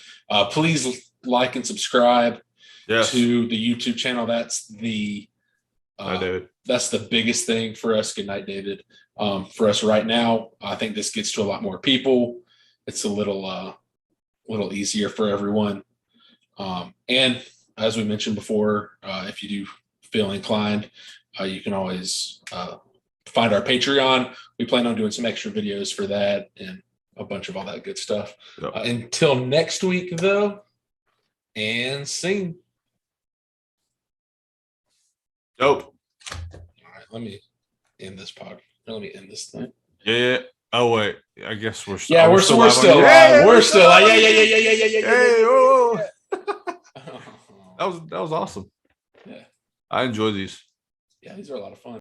Please like and subscribe to the YouTube channel. That's the that's the biggest thing for us. Good night, David. For us right now, I think this gets to a lot more people. It's a little easier for everyone. And as we mentioned before, if you do feel inclined, you can always find our Patreon. We plan on doing some extra videos for that and a bunch of all that good stuff. Yep. Until next week, though, and scene. Dope. All right, let me end this pod. Let me end this thing. Yeah. Oh wait, I guess we're still. Yeah, we're still live. We're still live. Yeah. Hey, whoa. That was awesome. Yeah, I enjoy these. Yeah, these are a lot of fun.